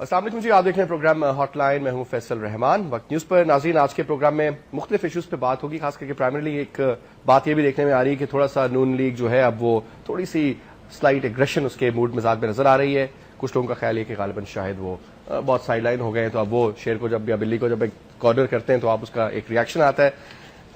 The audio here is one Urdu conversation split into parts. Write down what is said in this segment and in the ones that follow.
السلام علیکم جی، آپ دیکھ رہے ہیں پروگرام ہاٹ لائن. میں ہوں فیصل رحمان. وقت نیوز پر ناظرین، آج کے پروگرام میں مختلف ایشوز پہ بات ہوگی. خاص کر کے پرائمریلی ایک بات یہ بھی دیکھنے میں آ رہی ہے کہ تھوڑا سا نون لیگ جو ہے اب وہ تھوڑی سی سلائٹ ایگریشن اس کے موڈ مزاج میں نظر آ رہی ہے. کچھ لوگوں کا خیال ہے کہ غالباً شاید وہ بہت سائڈ لائن ہو گئے ہیں، تو اب وہ شیر کو جب یا بلی کو جب ایک کارنر کرتے ہیں تو آپ اس کا ایک ریئیکشن آتا ہے.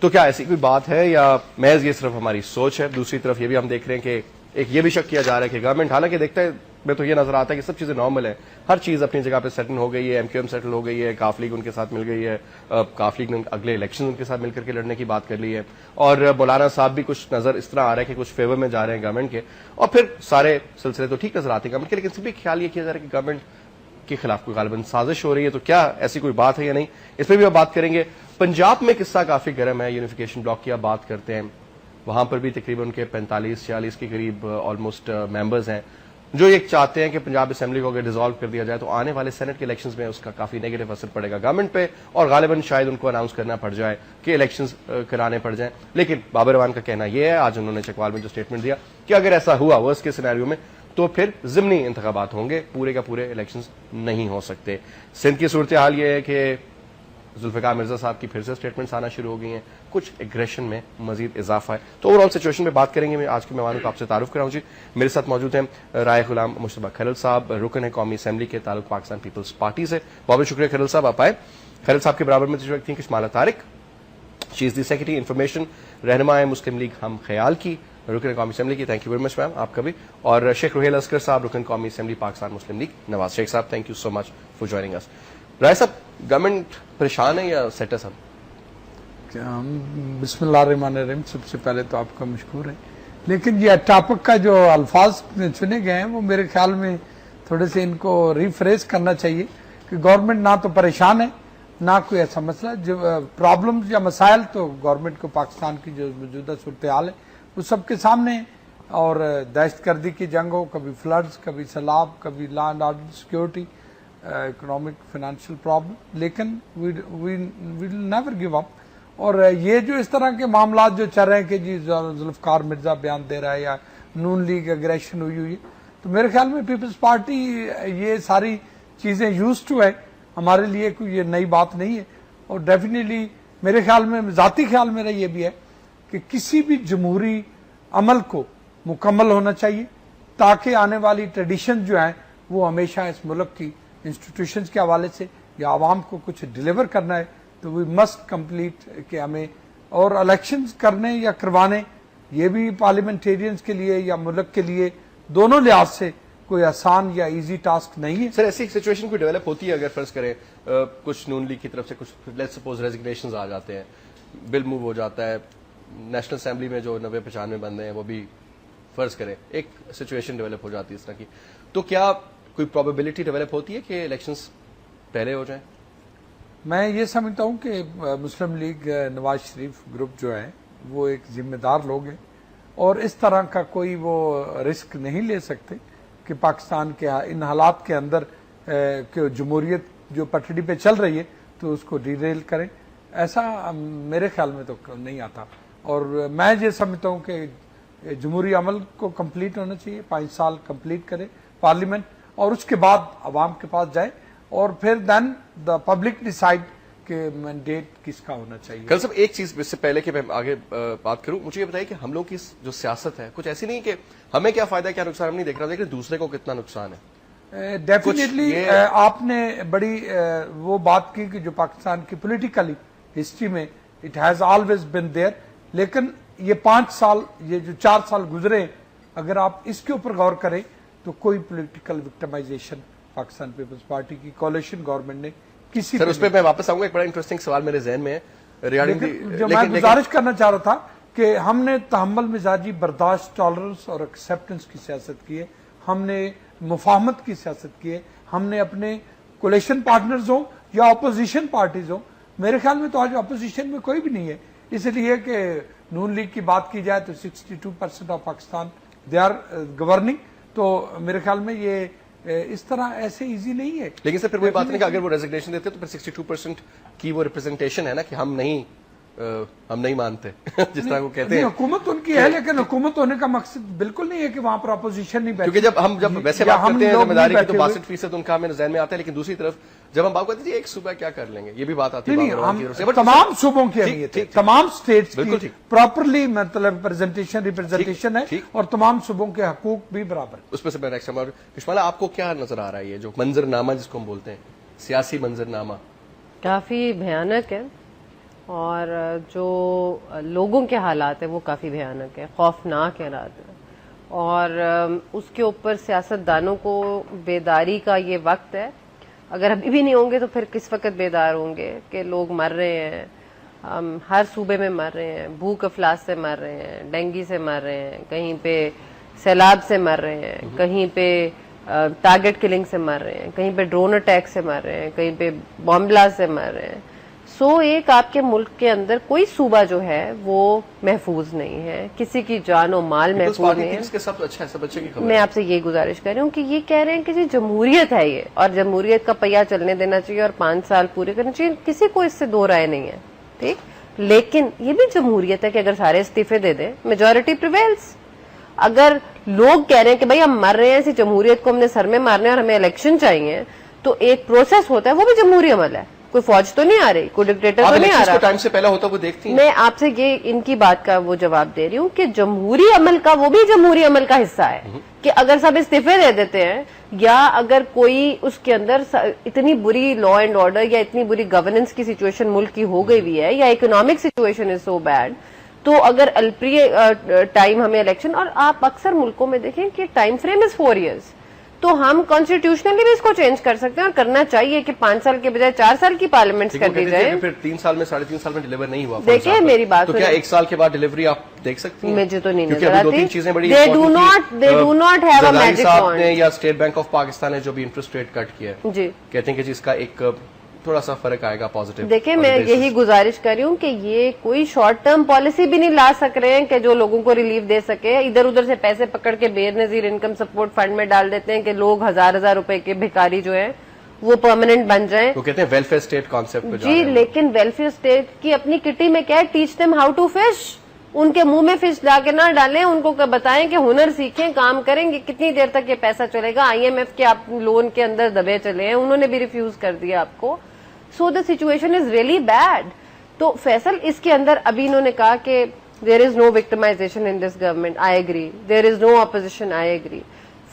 تو کیا ایسی کوئی بات ہے یا محض یہ صرف ہماری سوچ ہے؟ دوسری طرف یہ بھی ہم دیکھ رہے ہیں کہ ایک یہ بھی شک کیا جا رہا ہے کہ گورنمنٹ، حالانکہ دیکھتے میں تو یہ نظر آتا ہے کہ سب چیزیں نارمل ہیں، ہر چیز اپنی جگہ پہ سیٹل ہو گئی ہے. ایم کیو ایم سیٹل ہو گئی ہے، کاف لیگ ان کے ساتھ مل گئی ہے، کاف لیگ نے اگلے الیکشن ان کے ساتھ مل کر کے لڑنے کی بات کر لی ہے، اور مولانا صاحب بھی کچھ نظر اس طرح آ رہا ہے کہ کچھ فیور میں جا رہے ہیں گورنمنٹ کے، اور پھر سارے سلسلے تو ٹھیک نظر آتے ہیں گورنمنٹ کے. لیکن صرف خیال یہ کیا جا رہا ہے کہ گورنمنٹ کے خلاف کوئی غالباً سازش ہو رہی ہے. تو کیا ایسی کوئی بات ہے یا نہیں، اس پہ بھی ہم بات کریں گے. پنجاب میں قصہ کافی گرم ہے. یونیفیکیشن بلاک کی آپ بات کرتے ہیں، وہاں پر بھی تقریباً ان کے 45-46 کے قریب آلموسٹ ممبرز ہیں جو یہ چاہتے ہیں کہ پنجاب اسمبلی کو اگر ڈیزالو کر دیا جائے تو آنے والے سینٹ کے الیکشنز میں اس کا کافی نیگیٹو اثر پڑے گا گورنمنٹ پہ، اور غالباً شاید ان کو اناؤنس کرنا پڑ جائے کہ الیکشنز کرانے پڑ جائیں. لیکن بابر اعوان کا کہنا یہ ہے، آج انہوں نے چکوال میں جو اسٹیٹمنٹ دیا، کہ اگر ایسا ہوا ورسٹ کے سینیریو میں تو پھر ضمنی انتخابات ہوں گے، پورے کا پورے الیکشنز نہیں ہو سکتے. سندھ کی صورتحال یہ ہے کہ ذوالفقار مرزا صاحب کی پھر سے اسٹیٹمنٹس آنا شروع ہو گئی ہیں، کچھ ایگریشن میں مزید اضافہ ہے. تو اوور آل سچویشن میں بات کریں گے. میں آج کے مہمانوں کو آپ سے تعارف کراؤں. جی، میرے ساتھ موجود ہیں رائے غلام مشتبہ کھرل صاحب، رکن ہے قومی اسمبلی کے، تعلق پاکستان پیپلز پارٹی سے. بہت شکریہ کھرل صاحب آپ آئے. کھرل صاحب کے برابر میں جو تھیں کشمالہ طارق، شی از دی سیکرٹری انفارمیشن، رہنما ہے مسلم لیگ ہم خیال کی، رکن قومی اسمبلی کی. تھینک یو ویری مچ میم آپ کا بھی. اور شیخ روہیل اسکر صاحب، رکن قومی اسمبلی پاکستان مسلم لیگ نواز شیخ صاحب. Thank you so much for joining us. Rai صاحب، گورنمنٹ پریشان ہے یا سیٹ ہے صاحب؟ بسم اللہ الرحمن الرحیم. سب سے پہلے تو آپ کا مشکور ہے، لیکن یہ ٹاپک کا جو الفاظ چنے گئے ہیں وہ میرے خیال میں تھوڑے سے ان کو ریفریز کرنا چاہیے کہ گورنمنٹ نہ تو پریشان ہے، نہ کوئی ایسا مسئلہ. جو پرابلمز یا مسائل تو گورنمنٹ کو پاکستان کی جو موجودہ صورتحال ہے وہ سب کے سامنے ہے، اور دہشت گردی کی جنگ ہو، کبھی فلڈز، کبھی سیلاب، کبھی law and order security, economic financial problem, لیکن وی ول نیور گیو اپ. اور یہ جو اس طرح کے معاملات جو چل رہے ہیں کہ جی ذوالفقار مرزا بیان دے رہا ہے یا نون لیگ اگریشن ہوئی، تو میرے خیال میں پیپلز پارٹی یہ ساری چیزیں یوز ٹو ہے، ہمارے لیے کوئی یہ نئی بات نہیں ہے. اور ڈیفینیٹلی میرے خیال میں، ذاتی خیال میرا یہ بھی ہے کہ کسی بھی جمہوری عمل کو مکمل ہونا چاہیے تاکہ آنے والی ٹریڈیشن جو ہیں وہ ہمیشہ اس ملک کی انسٹیٹیوشنز کے حوالے سے یا عوام کو کچھ ڈیلیور کرنا ہے تو وی مسٹ کمپلیٹ کہ ہمیں. اور الیکشنز کرنے یا کروانے یہ بھی پارلیمنٹیرینز کے لیے یا ملک کے لیے دونوں لحاظ سے کوئی آسان یا ایزی ٹاسک نہیں ہے. سر، ایسی سچویشن کوئی ڈیولپ ہوتی ہے اگر فرض کریں کچھ نون لیگ کی طرف سے کچھ لیٹس سپوز ریزگنیشنز آ جاتے ہیں، بل موو ہو جاتا ہے، نیشنل اسمبلی میں جو 90-95 بندے ہیں وہ بھی فرض کریں ایک سچویشن ڈیولپ ہو جاتی ہے اس طرح کی، تو کیا کوئی پروبیبلٹی ڈیولپ ہوتی ہے کہ الیکشنز پہلے ہو جائیں؟ میں یہ سمجھتا ہوں کہ مسلم لیگ نواز شریف گروپ جو ہے وہ ایک ذمہ دار لوگ ہیں، اور اس طرح کا کوئی وہ رسک نہیں لے سکتے کہ پاکستان کے ان حالات کے اندر کہ جمہوریت جو پٹڑی پہ چل رہی ہے تو اس کو ڈیریل کریں. ایسا میرے خیال میں تو نہیں آتا. اور میں یہ سمجھتا ہوں کہ جمہوری عمل کو کمپلیٹ ہونا چاہیے، 5 سال کمپلیٹ کرے پارلیمنٹ، اور اس کے بعد عوام کے پاس جائے، اور پھر دین دا پبلک ڈیسائیڈ کہ مینڈیٹ کس کا ہونا چاہیے. کل صاحب ایک چیز اس سے پہلے کہ میں آگے بات کروں، مجھے یہ بتائیے کہ ہم لوگ کی جو سیاست ہے کچھ ایسی نہیں کہ ہمیں کیا فائدہ کیا نقصان ہم نہیں دیکھ رہا، لیکن دوسرے کو کتنا نقصان ہے. ڈیفینیٹلی آپ نے بڑی وہ بات کی کہ جو پاکستان کی پولیٹیکلی ہسٹری میں it has always been there, لیکن یہ 5 سال، یہ جو 4 سال گزرے، اگر آپ اس کے اوپر غور کریں تو کوئی پولیٹیکل وکٹمائزیشن پاکستان پیپلز پارٹی کی کولیشن گورنمنٹ نے کسی سر اس پہ میں واپس آؤں گا. ایک بڑا انٹرسٹنگ سوال میرے ذہن میں ہے جو میں گزارش کرنا چاہ رہا تھا کہ ہم نے تحمل مزاجی، برداشت، ٹالرنس اور ایکسیپٹنس کی سیاست کی ہے، ہم نے مفاہمت کی سیاست کی ہے، ہم نے اپنے کولیشن پارٹنرز ہوں یا اپوزیشن پارٹیز ہوں. میرے خیال میں تو آج اپوزیشن میں کوئی بھی نہیں ہے، اس لیے کہ نون لیگ کی بات کی جائے تو 62% of Pakistan they are governing. تو میرے خیال میں یہ اس طرح ایسے ایزی نہیں ہے. لیکن سر پھر وہی بات نہیں کہ اگر وہ ریزگنیشن دیتے تو پھر 62% کی وہ ریپرزنٹیشن ہے نا کہ ہم نہیں ہم نہیں مانتے جس طرح وہ کہتے ہیں. حکومت ان کی ہے لیکن حکومت ہونے کا مقصد بالکل نہیں ہے کہ وہاں پر اپوزیشن نہیں بیٹھے. کیونکہ جب ویسے بات کرتے ہیں ذمہ داری کی تو 62% ان کا ہمیں ذہن میں آتا ہے, لیکن دوسری طرف جب ہم بات کرتے ہیں ایک صوبہ کیا کر لیں گے, یہ بھی بات آتی ہے. تمام صوبوں کی اہمیت ہے, تمام اسٹیٹس کی پراپرلی مطلب ریپرزنٹیشن ہے اور تمام صوبوں کے حقوق بھی برابر. اس میں سے میں کشمالا آپ کو کیا نظر آ رہا ہے, یہ جو منظر نامہ جس کو ہم بولتے ہیں, سیاسی منظر نامہ کافی بھیانک ہے, اور جو لوگوں کے حالات ہیں وہ کافی بھیانک ہے, خوفناک حالات ہیں, اور اس کے اوپر سیاست دانوں کو بیداری کا یہ وقت ہے. اگر ابھی بھی نہیں ہوں گے تو پھر کس وقت بیدار ہوں گے کہ لوگ مر رہے ہیں, ہر صوبے میں مر رہے ہیں, بھوک افلاس سے مر رہے ہیں, ڈینگی سے مر رہے ہیں, کہیں پہ سیلاب سے مر رہے ہیں, کہیں پہ ٹارگٹ کلنگ سے مر رہے ہیں, کہیں پہ ڈرون اٹیک سے مر رہے ہیں, کہیں پہ بم بلاسٹ سے مر رہے ہیں. ایک آپ کے ملک کے اندر کوئی صوبہ جو ہے وہ محفوظ نہیں ہے, کسی کی جان و مال محفوظ نہیں ہے. میں آپ سے یہ گزارش کر رہی ہوں کہ یہ کہہ رہے ہیں کہ جی جمہوریت ہے یہ, اور جمہوریت کا پہیہ چلنے دینا چاہیے اور 5 سال پورے کرنے چاہیے, کسی کو اس سے دو رائے نہیں ہے, ٹھیک, لیکن یہ بھی جمہوریت ہے کہ اگر سارے استعفے دے دیں میجورٹی پریویلز. اگر لوگ کہہ رہے ہیں کہ بھائی ہم مر رہے ہیں, اسی جمہوریت کو ہم نے سر میں مارنے اور ہمیں الیکشن چاہیے, تو ایک پروسیس ہوتا ہے, وہ بھی جمہوری عمل ہے. کوئی فوج تو نہیں آ رہی, کوئی ڈکٹیٹر تو نہیں آ رہا. ٹائم سے پہلے ہوتا وہ دیکھتی ہیں. میں آپ سے یہ ان کی بات کا وہ جواب دے رہی ہوں کہ جمہوری عمل کا وہ بھی جمہوری عمل کا حصہ ہے کہ اگر سب استعفے دے دیتے ہیں, یا اگر کوئی اس کے اندر اتنی بری لا اینڈ آرڈر یا اتنی بری گورننس کی سچویشن ملک کی ہو گئی ہوئی ہے, یا economic situation is so bad, تو اگر الپری ٹائم ہمیں الیکشن, اور آپ اکثر ملکوں میں دیکھیں کہ ٹائم فریم از 4 years, تو ہم کانسٹیٹیوشنلی بھی اس کو چینج کر سکتے ہیں, اور کرنا چاہیے کہ 5 سال کے بجائے 4 سال کی پارلیمنٹ کر دی جائے. پھر 3 سال میں 3.5 سال میں ڈیلیور نہیں ہوا, دیکھیں میری بات, تو کیا 1 سال کے بعد ڈیلیوری آپ دیکھ سکتی ہیں؟ مجھے تو نہیں نظر آتی. They do not have a magic wand. یا اسٹیٹ بینک آف پاکستان نے جو بھی انٹرسٹ ریٹ کٹ کیا ہے, جی کہتے ہیں کہ جس کا ایک تھوڑا سا فرق آئے گا پازیٹیو. دیکھیں میں یہی گزارش کر رہی ہوں کہ یہ کوئی شارٹ ٹرم پالیسی بھی نہیں لا سک رہے ہیں کہ جو لوگوں کو ریلیف دے سکے. ادھر ادھر سے پیسے پکڑ کے بے نظیر انکم سپورٹ فنڈ میں ڈال دیتے ہیں کہ لوگ 1000 روپے کے بھکاری جو ہیں وہ پرماننٹ بن جائیں. وہ کہتے ہیں ویلفیئر اسٹیٹ کانسیپٹ. جی, لیکن ویلفیئر اسٹیٹ کی اپنی کٹی میں کیا ہے, teach them how to fish. ان کے منہ میں فش لا کے نہ ڈالیں, ان کو بتائیں کہ ہنر سیکھیں, کام کریں گے, کتنی دیر تک یہ پیسہ چلے گا. IMF کے آپ لون کے اندر دبے چلے ہیں, انہوں نے بھی ریفیوز کر دیا آپ کو. So the situation is really bad. تو فیصل اس کے اندر ابھی انہوں نے کہا کہ there is no victimization in this government. I agree. There is no opposition. I agree.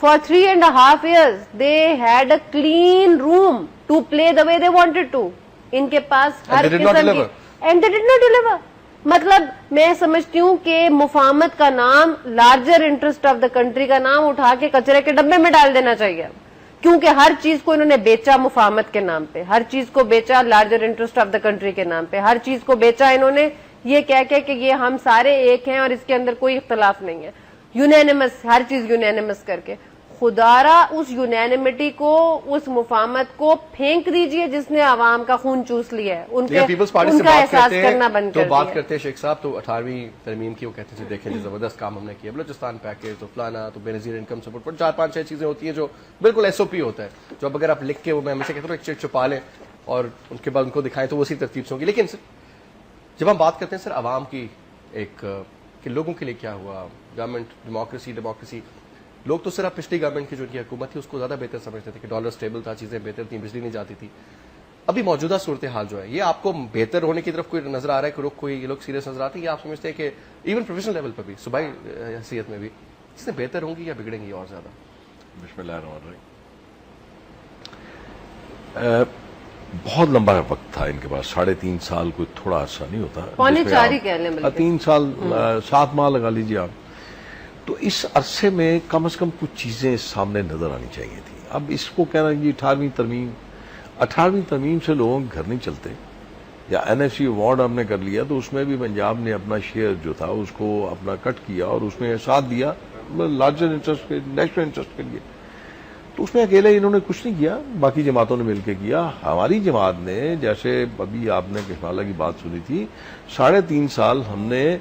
For 3.5 years they had a clean room to play the way they wanted to. ان کے پاس ہر قسم کی, and they did not deliver. مطلب میں سمجھتی ہوں کہ مفاہمت کا نام, larger interest of the country کا نام اٹھا کے کچرے کے ڈبے میں ڈال دینا چاہیے, کیونکہ ہر چیز کو انہوں نے بیچا مفاہمت کے نام پہ, ہر چیز کو بیچا larger interest of the country کے نام پہ, ہر چیز کو بیچا انہوں نے یہ کہہ کے کہ یہ ہم سارے ایک ہیں اور اس کے اندر کوئی اختلاف نہیں ہے. یونینمس, ہر چیز یونینمس کر کے. خدارا اس یونینمٹی کو, اس مفاہمت کو پھینک دیجئے جس نے عوام کا خون چوس لیا ہے. ان کا احساس کرنا بند کر دیا. بات کرتے ہیں شیخ صاحب, تو 18ویں ترمیم کی وہ کہتے ہیں دیکھیں جو زبردست کام ہم نے کیا, بلوچستان پیکیج, تو فلانا, تو بے نظیر انکم سپورٹ پر 4-5-6 چیزیں ہوتی ہیں جو بالکل SOP ہوتا ہے, جو اب اگر آپ لکھ کے وہ میں ہمیشہ کہتا ہوں ایک چیٹ چھپا لیں اور ان کے بعد ان کو دکھائیں تو وہ اسی ترتیب سے ہوگی. لیکن جب ہم بات کرتے ہیں سر عوام کی ایک کہ لوگوں کے لیے کیا ہوا, گورنمنٹ ڈیموکریسی, لوگ تو صرف پچھلی گورنمنٹ کی جو ان کی حکومت تھی اس کو زیادہ بہتر سمجھتے تھے کہ ڈالر سٹیبل تھا, چیزیں بہتر تھیں, بجلی نہیں جاتی تھی. ابھی موجودہ صورتحال جو ہے یہ آپ کو بہتر ہونے کی طرف کوئی نظر آ رہا ہے کہ کوئی یہ لوگ سیریس نظر آتے ہیں, یا آپ سمجھتے ہیں کہ ایون پروفیشنل لیول پر بھی صوبائی حیثیت میں بھی چیزیں بہتر ہوں گی یا بگڑیں گی اور زیادہ؟ بسم اللہ الرحمن الرحیم. بہت لمبا وقت تھا ان کے پاس, 3.5 سال کوئی تھوڑا عرصہ نہیں ہوتا, 3 سال 7 ماہ لگا لیجیے آپ. تو اس عرصے میں کم از کم کچھ چیزیں سامنے نظر آنی چاہیے تھی. اب اس کو کہنا کہ 18ویں ترمیم سے لوگوں کے گھر نہیں چلتے, یا NFC ایوارڈ ہم نے کر لیا تو اس میں بھی پنجاب نے اپنا شیئر جو تھا اس کو اپنا کٹ کیا اور اس میں ساتھ دیا لارجر انٹرسٹ کے, نیشنل انٹرسٹ کے لیے. تو اس میں اکیلے انہوں نے کچھ نہیں کیا, باقی جماعتوں نے مل کے کیا. ہماری جماعت نے, جیسے ابھی آپ نے کشمالہ کی بات سنی تھی, 3.5 سال ہم نے,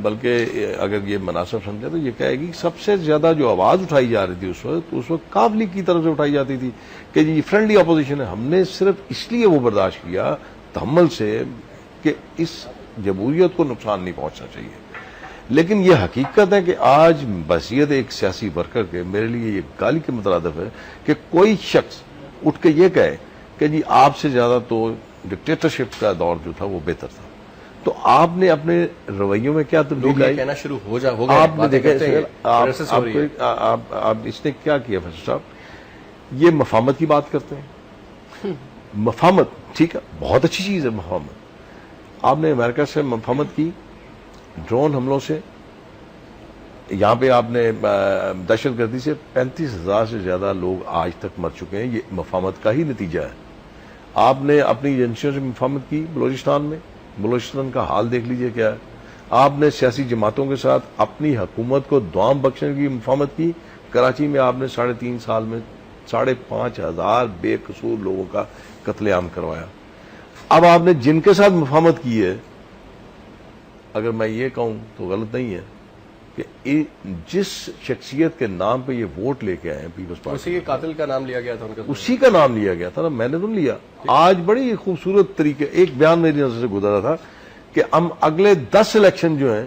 بلکہ اگر یہ مناسب سمجھے تو یہ کہے گی سب سے زیادہ جو آواز اٹھائی جا رہی تھی اس وقت قابل لیگ کی طرف سے اٹھائی جاتی تھی کہ جی فرینڈلی اپوزیشن ہے. ہم نے صرف اس لیے وہ برداشت کیا تحمل سے کہ اس جمہوریت کو نقصان نہیں پہنچنا چاہیے. لیکن یہ حقیقت ہے کہ آج بحیثیت ایک سیاسی ورکر کے میرے لیے یہ گالی کے مترادف ہے کہ کوئی شخص اٹھ کے یہ کہے کہ جی آپ سے زیادہ تو ڈکٹیٹرشپ کا دور جو تھا وہ بہتر تھا. تو آپ نے اپنے رویوں میں کیا تبدیلی لائی؟ کہنا شروع ہو گیا. آپ نے دیکھا آپ اس نے کیا کیا فیصل صاحب, یہ مفاہمت کی بات کرتے ہیں. مفاہمت ٹھیک ہے, بہت اچھی چیز ہے مفاہمت. آپ نے امریکہ سے مفاہمت کی, ڈرون حملوں سے, یہاں پہ آپ نے دہشت گردی سے 35,000 سے زیادہ لوگ آج تک مر چکے ہیں. یہ مفاہمت کا ہی نتیجہ ہے. آپ نے اپنی ایجنسیوں سے مفاہمت کی بلوچستان میں, بلوچستان کا حال دیکھ لیجئے کیا ہے. آپ نے سیاسی جماعتوں کے ساتھ اپنی حکومت کو دوام بخشنے کی مفاہمت کی. کراچی میں آپ نے 3.5 سال میں 5,500 بے قصور لوگوں کا قتل عام کروایا. اب آپ نے جن کے ساتھ مفاہمت کی ہے, اگر میں یہ کہوں تو غلط نہیں ہے کہ جس شخصیت کے نام پہ یہ ووٹ لے کے آئے ہیں پیپلز پارٹی, اسی کے قاتل کا نام لیا گیا تھا, ان کا اسی کا نام لیا گیا تھا نا, میں نے تو لیا. آج بڑی خوبصورت طریقے ایک بیان میری نظر سے گزرا تھا کہ ہم اگلے 10 الیکشن جو ہیں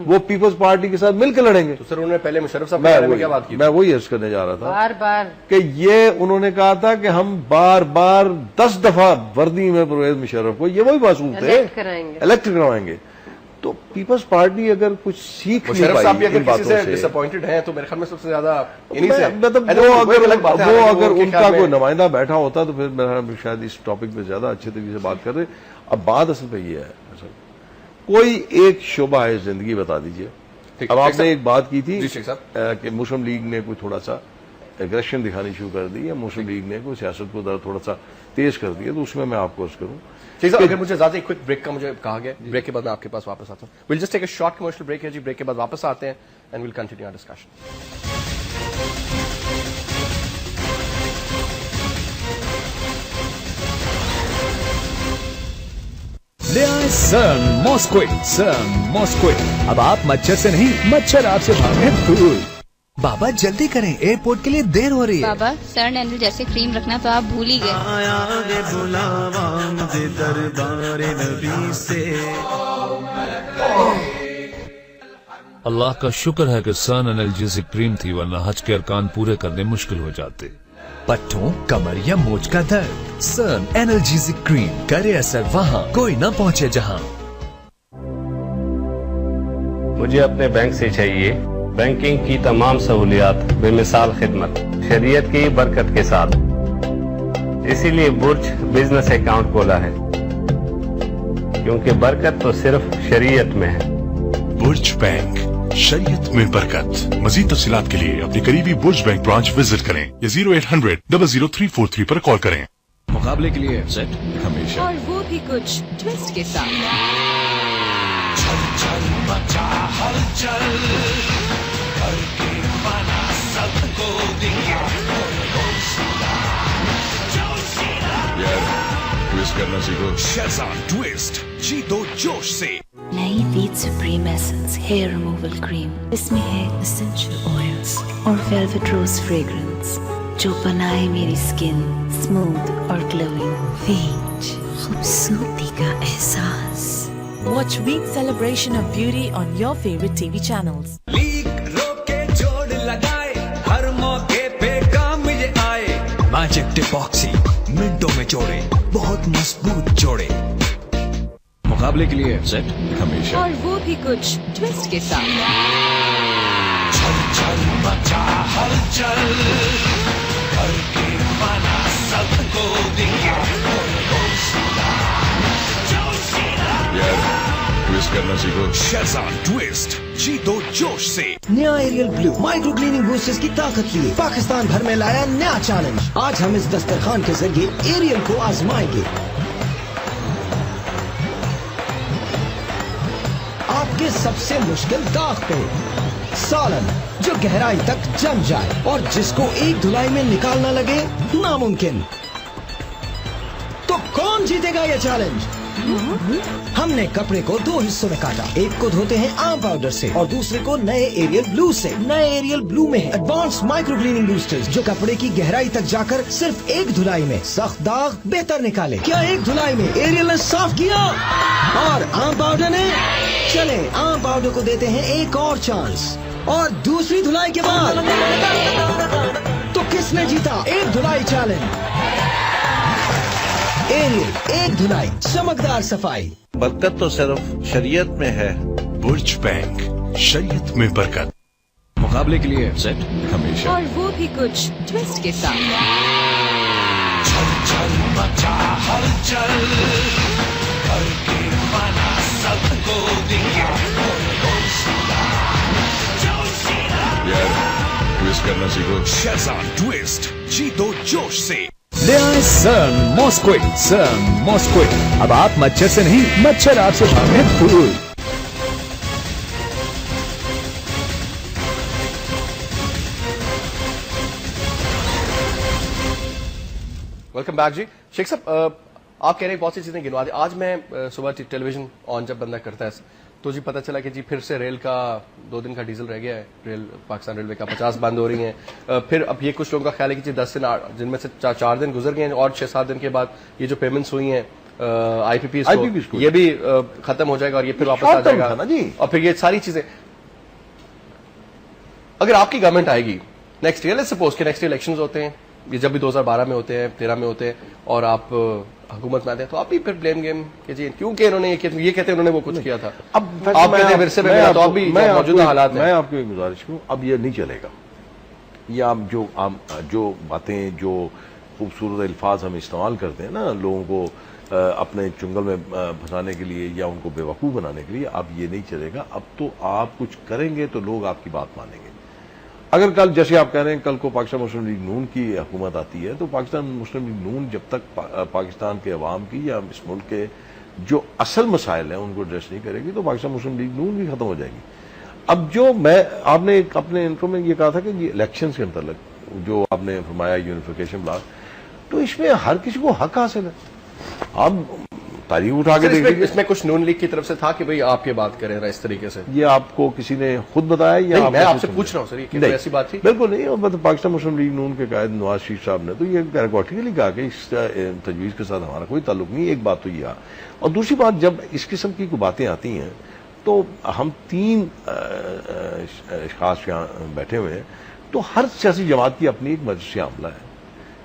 وہ پیپلز پارٹی کے ساتھ مل کے لڑیں گے. تو سر انہوں نے پہلے مشرف صاحب کے بارے میں کیا بات کی؟ میں وہی عرض کرنے جا رہا تھا بار بار کہ یہ انہوں نے کہا تھا کہ ہم بار بار 10 دفعہ وردی میں پرویز مشرف کو, یہ وہی معصوم تھے, الیکٹ کروائیں گے. تو پیپلز پارٹی اگر کچھ سیکھ نہیں پائی ان باتوں سے, ڈس اپوائنٹڈ ہیں, تو میرے خیال میں سب سے زیادہ مطلب وہ اگر ان کا کوئی نمائندہ بیٹھا ہوتا تو پھر شاید اس ٹاپک پہ زیادہ اچھے طریقے سے بات کر رہے. اب بات اصل پہ یہ ہے, کوئی ایک شعبہ ہے زندگی بتا دیجئے. اب آپ نے ایک بات کی تھی کہ مسلم لیگ نے کوئی تھوڑا سا ایگریشن دکھانی شروع کر دی, یا مسلم لیگ نے کوئی سیاست کو تھوڑا سا تیز کر دیا, تو اس میں آپ کو عرض کروں اگر مجھے زیادہ ایک کوئک بریک کا مجھے کہا گیا, بریک کے بعد میں آپ کے پاس واپس آتا ہوں. Well just take a short commercial break ہے جی, بریک کے بعد واپس آتے ہیں and we'll continue our discussion. لے آئے سرن ماسکویٹ, سرن ماسکویٹ. اب آپ مچھر سے نہیں, مچھر آپ سے بھاگے دور. بابا جلدی کریں, ایئرپورٹ کے لیے دیر ہو رہی ہے. بابا سرن اینل جیسے کریم رکھنا تو آپ بھول ہی گئے. اللہ کا شکر ہے کہ سرن انرجیزک کریم تھی, ورنہ حج کے ارکان پورے کرنے مشکل ہو جاتے. پٹھوں, کمر یا موچ کا درد, سرن انرجیزک کریم کرے اثر وہاں, کوئی نہ پہنچے جہاں. مجھے اپنے بینک سے چاہیے بینکنگ کی تمام سہولیات, بے مثال خدمت, شریعت کی برکت کے ساتھ. اسی لیے برج بزنس اکاؤنٹ کھولا ہے, کیونکہ برکت تو صرف شریعت میں ہے. برج بینک, شریعت میں برکت. مزید تفصیلات کے لیے اپنی قریبی برج بینک برانچ وزٹ کریں یا 0800-00343 پر کال کریں. مقابلے کے لیے سیٹ ہمیشہ, اور وہ بھی کچھ ٹویسٹ کے ساتھ. ٹویسٹ کرنا سیکھو. شہزاد ٹویسٹ, جیتو جوش سے. نئی Veet supreme essence hair removal cream, اس میں ہے اسینشل آئلز اور ویلویٹ روز فریگرنس جو بنائے میری سکن اسموتھ اور گلوئنگ. ویٹ, خوبصورتی کا احساس. Watch Week celebration of beauty on your favorite TV channels. لیک روک کے جوڑ لگائے, ہر موقع پہ کام یہ آئے. میجک ٹیپاکسی, منٹوں میں جوڑے, بہت مضبوط جوڑے. مقابلے کے لیے سیٹ ہمیشہ, اور وہ بھی کچھ ٹویسٹ کے ساتھ. ٹویسٹ کرنا سیکھو. شہزاد ٹویسٹ, جیتو جوش سے. نیا ایریل بلو مائکرو کلیننگ بوسٹرز کی طاقت لیے پاکستان بھر میں لایا نیا چیلنج. آج ہم اس دسترخوان کے ذریعے ایریل کو آزمائیں گے. آپ کے سب سے مشکل داغ پہ سالن جو گہرائی تک جم جائے اور جس کو ایک دھلائی میں نکالنا لگے ناممکن. تو کون جیتے گا یہ چیلنج؟ ہم نے کپڑے کو 2 حصوں میں کاٹا. ایک کو دھوتے ہیں آم پاؤڈر سے اور دوسرے کو نئے ایریل بلو سے. نئے ایریل بلو میں ہے ایڈوانس مائکرو کلیننگ بوسٹرز جو کپڑے کی گہرائی تک جا کر صرف ایک دھلائی میں سخت داغ بہتر نکالے. کیا ایک دھلائی میں ایریل نے صاف کیا اور آم پاؤڈر نے؟ چلے آم پاؤڈر کو دیتے ہیں ایک اور چانس, اور دوسری دھلائی کے بعد تو کس نے جیتا ایک دھلائی چیلنج؟ ایریل ایک دھلائی, چمکدار صفائی. برکت تو صرف شریعت میں ہے. برج بینک, شریعت میں برکت. مقابلے کے لیے سیٹ ہمیشہ, اور وہ بھی کچھ ٹویسٹ کے ساتھ. چل چل مچا ہلچل کر کے منا سب کو دیا یار ٹویسٹ کرنا سیکھو. شہزاد ٹویسٹ جیتو جوش سے. لے آئے سرن ماسکوئٹ. سرن ماسکوئٹ اب آپ مچھر سے نہیں, مچھر آپ سے بھاگنے دور. ویلکم بیک جی. شیخ صاحب آپ کہہ رہے ہیں بہت سی چیزیں گنوا دی. آج میں صبح ٹیلی ویژن آن جب بندہ کرتا ہے تو جی پتہ چلا کہ جی پھر سے ریل کا 2 دن کا ڈیزل رہ گیا ہے. ریل پاکستان ریلوے کا 50 بند ہو رہی ہیں. پھر اب یہ کچھ لوگوں کا خیال ہے کہ جی 10 دن جن میں سے 4 دن گزر گئے ہیں اور 6-7 دن کے بعد یہ جو پیمنٹس ہوئی ہیں آئی پی پی کو یہ بھی ختم ہو جائے گا اور یہ پھر واپس آ جائے گا جی. اور پھر یہ ساری چیزیں اگر آپ کی گورنمنٹ آئے گی نیکسٹ ایئر, سپوز کہ نیکسٹ الیکشنز ہوتے ہیں, یہ جب بھی 2012 میں ہوتے ہیں 13 میں ہوتے ہیں اور آپ حکومت میں آتے ہیں تو آپ بھی پھر بلیم گیم کہ جی کیونکہ انہوں نے یہ کہتے ہیں انہوں نے وہ کچھ کیا تھا. اب آپ کہتے ہیں ورثے میں ملا تو اب بھی موجودہ حالات میں آپ کو ایک گزارش کروں, اب یہ نہیں چلے گا. یہ آپ جو باتیں جو خوبصورت الفاظ ہم استعمال کرتے ہیں نا لوگوں کو اپنے چنگل میں پھنسانے کے لیے یا ان کو بے وقوف بنانے کے لیے, اب یہ نہیں چلے گا. اب تو آپ کچھ کریں گے تو لوگ آپ کی بات مانیں گے. اگر کل جیسے آپ کہہ رہے ہیں کل کو پاکستان مسلم لیگ نون کی حکومت آتی ہے تو پاکستان مسلم لیگ نون جب تک پاکستان کے عوام کی یا اس ملک کے جو اصل مسائل ہیں ان کو ایڈریس نہیں کرے گی تو پاکستان مسلم لیگ نون بھی ختم ہو جائے گی. اب جو آپ نے اپنے انٹرو میں یہ کہا تھا کہ یہ الیکشنز کے متعلق جو آپ نے فرمایا یونیفیکیشن بلاک, تو اس میں ہر کسی کو حق حاصل ہے. آپ تاریخ اٹھا کے دیکھیں, اس میں کچھ نون لیگ کی طرف سے تھا کہ بھئی آپ یہ بات کریں اس طریقے سے. یہ آپ کو کسی نے خود بتایا یا میں آپ سے پوچھ رہا ہوں سر, یہ ایسی بات تھی؟ بالکل نہیں. اور پاکستان مسلم لیگ نون کے قائد نواز شریف صاحب نے تو یہ کیٹیگریکلی کہا کہ اس تجویز کے ساتھ ہمارا کوئی تعلق نہیں. ایک بات تو یہ, اور دوسری بات جب اس قسم کی کوئی باتیں آتی ہیں تو ہم 3 اشخاص یہاں بیٹھے ہوئے ہیں تو ہر سیاسی جماعت کی اپنی ایک مجلس عاملہ ہے,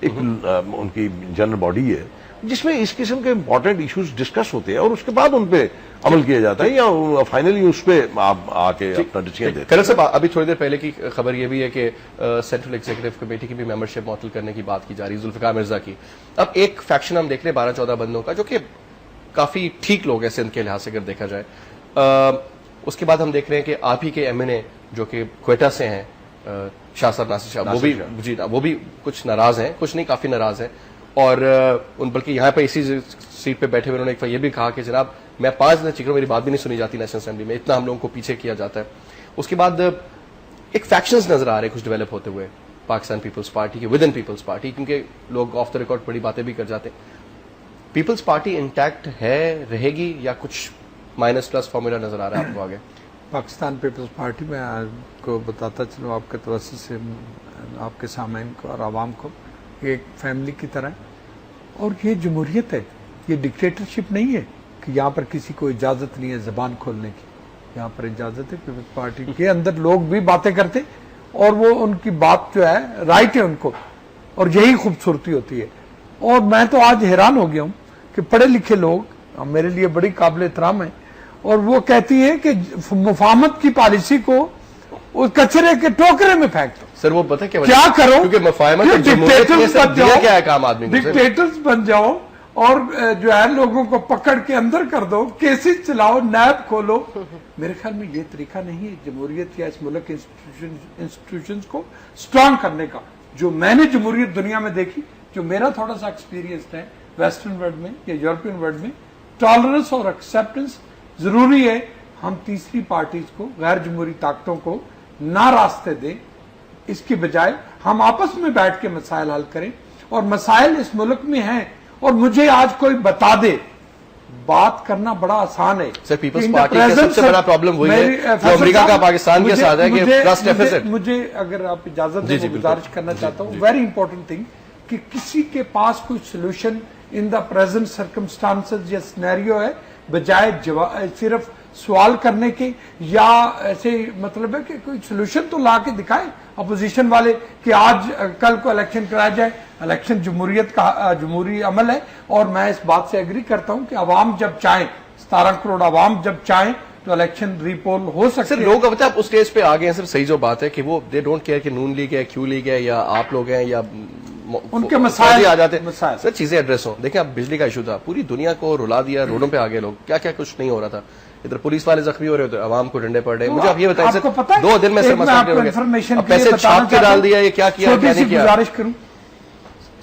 ایک ان کی جنرل باڈی ہے جس میں اس قسم کے امپورٹنٹ ایشوز ڈسکس ہوتے ہیں اور اس کے بعد ان پہ عمل کیا جاتا ہے یا فائنلی اس پہ آپ آ کے اپنا ڈیسیژن دیتے ہیں. خیر صاحب ابھی تھوڑی دیر پہلے کی خبر یہ بھی ہے کہ سینٹرل ایگزیکٹو کمیٹی کی بھی ممبرشپ معطل کرنے کی بات کی جا رہی ہے ذوالفقار مرزا کی. اب ایک فیکشن ہم دیکھ رہے ہیں 12-14 بندوں کا جو کہ کافی ٹھیک لوگ ہیں سندھ کے لحاظ سے اگر دیکھا جائے. اس کے بعد ہم دیکھ رہے ہیں کہ آپ ہی کے ایم این اے جو کہ کوئٹہ سے ہیں شاہ صاحب ناصر شاہ, وہ بھی کچھ ناراض ہیں, کچھ نہیں کافی ناراض ہیں. اور ان بلکہ یہاں پہ اسی سیٹ پہ بیٹھے ہوئے انہوں نے یہ بھی کہا کہ جناب میں 5 دن چکر میری بات بھی نہیں سنی جاتی نیشنل اسمبلی میں, اتنا ہم لوگوں کو پیچھے کیا جاتا ہے. اس کے بعد ایک فیکشنز نظر آ رہے ہیں کچھ ڈیولپ ہوتے ہوئے پاکستان پیپلز پارٹی کے ود ان پیپلز پارٹی, کیونکہ لوگ آف دا ریکارڈ بڑی باتیں بھی کر جاتے ہیں. پیپلز پارٹی انٹیکٹ ہے, رہے گی, یا کچھ مائنس پلس فارمولا نظر آ رہا ہے آپ کو آگے؟ پاکستان پیپلز پارٹی میں آپ کو بتاتا چلوں آپ کے توسط سے آپ کے سامعین کو اور عوام کو ایک فیملی کی طرح, اور یہ جمہوریت ہے, یہ ڈکٹیٹرشپ نہیں ہے کہ یہاں پر کسی کو اجازت نہیں ہے زبان کھولنے کی. یہاں پر اجازت ہے پیپلز پارٹی کے اندر لوگ بھی باتیں کرتے اور وہ ان کی بات جو ہے رائٹ ہے ان کو, اور یہی خوبصورتی ہوتی ہے. اور میں تو آج حیران ہو گیا ہوں کہ پڑھے لکھے لوگ میرے لیے بڑی قابل احترام ہیں اور وہ کہتی ہے کہ مفاہمت کی پالیسی کو اس کچرے کے ٹوکرے میں پھینک دو. سر وہ پتہ کیا کرو, ڈکٹیٹرز بن جاؤ اور جو ہے لوگوں کو پکڑ کے اندر کر دو, کیسز چلاؤ, نیب کھولو. میرے خیال میں یہ طریقہ نہیں ہے جمہوریت یا اس ملک کے انسٹیٹیوشنز کو سٹرانگ کرنے کا. جو میں نے جمہوریت دنیا میں دیکھی, جو میرا تھوڑا سا ایکسپیرینس ہے ویسٹرن ورلڈ میں یا یورپین ورلڈ میں, ٹالرنس اور ایکسیپٹنس ضروری ہے. ہم تیسری پارٹیز کو, غیر جمہوری طاقتوں کو نہ راستے دیں, اس کی بجائے ہم آپس میں بیٹھ کے مسائل حل کریں. اور مسائل اس ملک میں ہیں, اور مجھے آج کوئی بتا دے بات کرنا بڑا آسان ہے. سر پیپلز پارٹی کا سب سے بڑا پرابلم وہی ہے جو امریکہ کا پاکستان کے ساتھ ہے کہ ٹرسٹ ڈیفیسٹ. مجھے اگر آپ اجازت دیں گزارش کرنا چاہتا ہوں, ویری امپورٹنٹ تھنگ کہ کسی کے پاس کوئی solution in the present circumstances یا سینیریو ہے, بجائے صرف سوال کرنے کے یا ایسے مطلب ہے کہ کوئی سولوشن تو لا کے دکھائیں اپوزیشن والے کہ آج کل کو الیکشن کرایا جائے. الیکشن جمہوریت کا جمہوری عمل ہے, اور میں اس بات سے ایگری کرتا ہوں کہ عوام جب چاہیں, 17 کروڑ عوام جب چاہیں تو الیکشن ری پول ہو سکتے ہیں. لوگ اب اس اسٹیج پہ آ گئے ہیں سر, صحیح جو بات ہے کہ وہ دے ڈونٹ کیئر کہ نون لیگ ہے, کیو لیگ ہے, یا آپ لوگ ہیں, یا ان کے مسائل آ جاتے ہیں. سر چیزیں ایڈریس ہوں. دیکھیں اب بجلی کا ایشو تھا, پوری دنیا کو رلا دیا, روڈوں پہ آ گئے لوگ, کیا کیا کچھ نہیں ہو رہا تھا. ادھر پولیس والے زخمی ہو رہے ہوتے, عوام کو ڈنڈے پڑ رہے. مجھے آپ یہ بتائیں سر, 2 دن میں سر مسئلہ پیسے چھاپ کے ڈال دیا, یہ کیا کیا کیا نہیں کیا. گزارش کروں,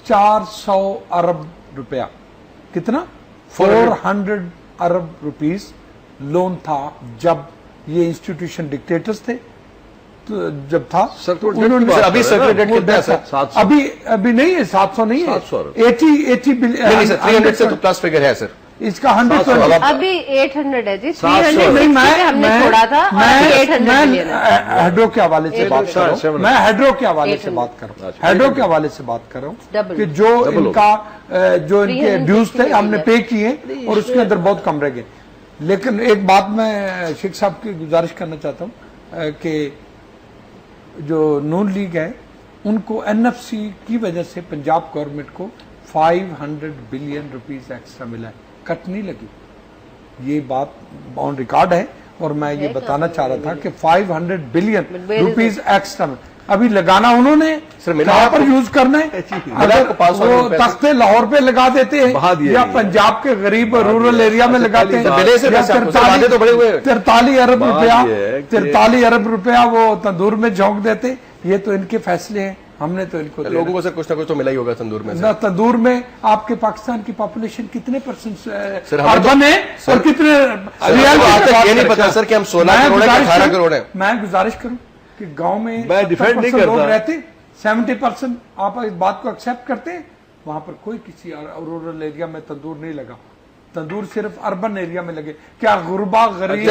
400 ارب روپیہ, کتنا 400 ارب روپیز لون تھا جب یہ انسٹیٹیوشن ڈکٹیٹرز تھے, جب تھا ابھی نہیں ہے, 700 نہیں ہے, 80 بلین 300 سے تو پلس فگر ہے سر. اس کا 100 ابھی 800 ہے جی, 300 ہم نے چھوڑا تھا. میں ہیڈرو کے حوالے سے بات کر رہا ہوں, میں ہیڈرو کے حوالے سے بات کر رہا ہوں, ہیڈرو کے حوالے سے بات کر رہا ہوں کہ جو ان کا جو ان کے ڈیوز تھے ہم نے پے کیے اور اس کے اندر بہت کم رہ گئے. لیکن ایک بات میں شیخ صاحب کی گزارش کرنا چاہتا ہوں کہ جو نون لیگ ہے ان کو این ایف سی کی وجہ سے پنجاب گورنمنٹ کو 500 بلین روپیز ایکسٹرا ملا ہے, کٹ نہیں لگی. یہ بات آن ریکارڈ ہے, اور میں یہ بتانا چاہ رہا تھا کہ 500 بلین روپیز ایکسٹرا ابھی لگانا انہوں نے کہاں پر یوز کرنا ہے. اگر وہ تختے لاہور پہ لگا دیتے ہیں یا پنجاب کے غریب رورل ایریا میں لگاتے ہیں, 43 ارب روپیہ وہ تندور میں جھونک دیتے. یہ تو ان کے فیصلے ہیں, ہم نے تو ان کو لوگوں کو سر کچھ نہ کچھ تو ملا ہی ہوگا تندور میں. تندور میں آپ کے پاکستان کی پاپولیشن کتنے پرسنٹ اربن ہے اور کتنے یہ نہیں پتا سر کہ ہم 16 کروڑ ہیں 18 کروڑ ہیں. میں گزارش کروں کہ گاؤں میں 70% لوگ رہتے, 70% آپ اس بات کو ایکسپٹ کرتے ہیں, وہاں پر کوئی کسی رورل ایریا میں تندور نہیں لگا, تندور صرف اربن ایریا میں لگے. کیا غربا غریب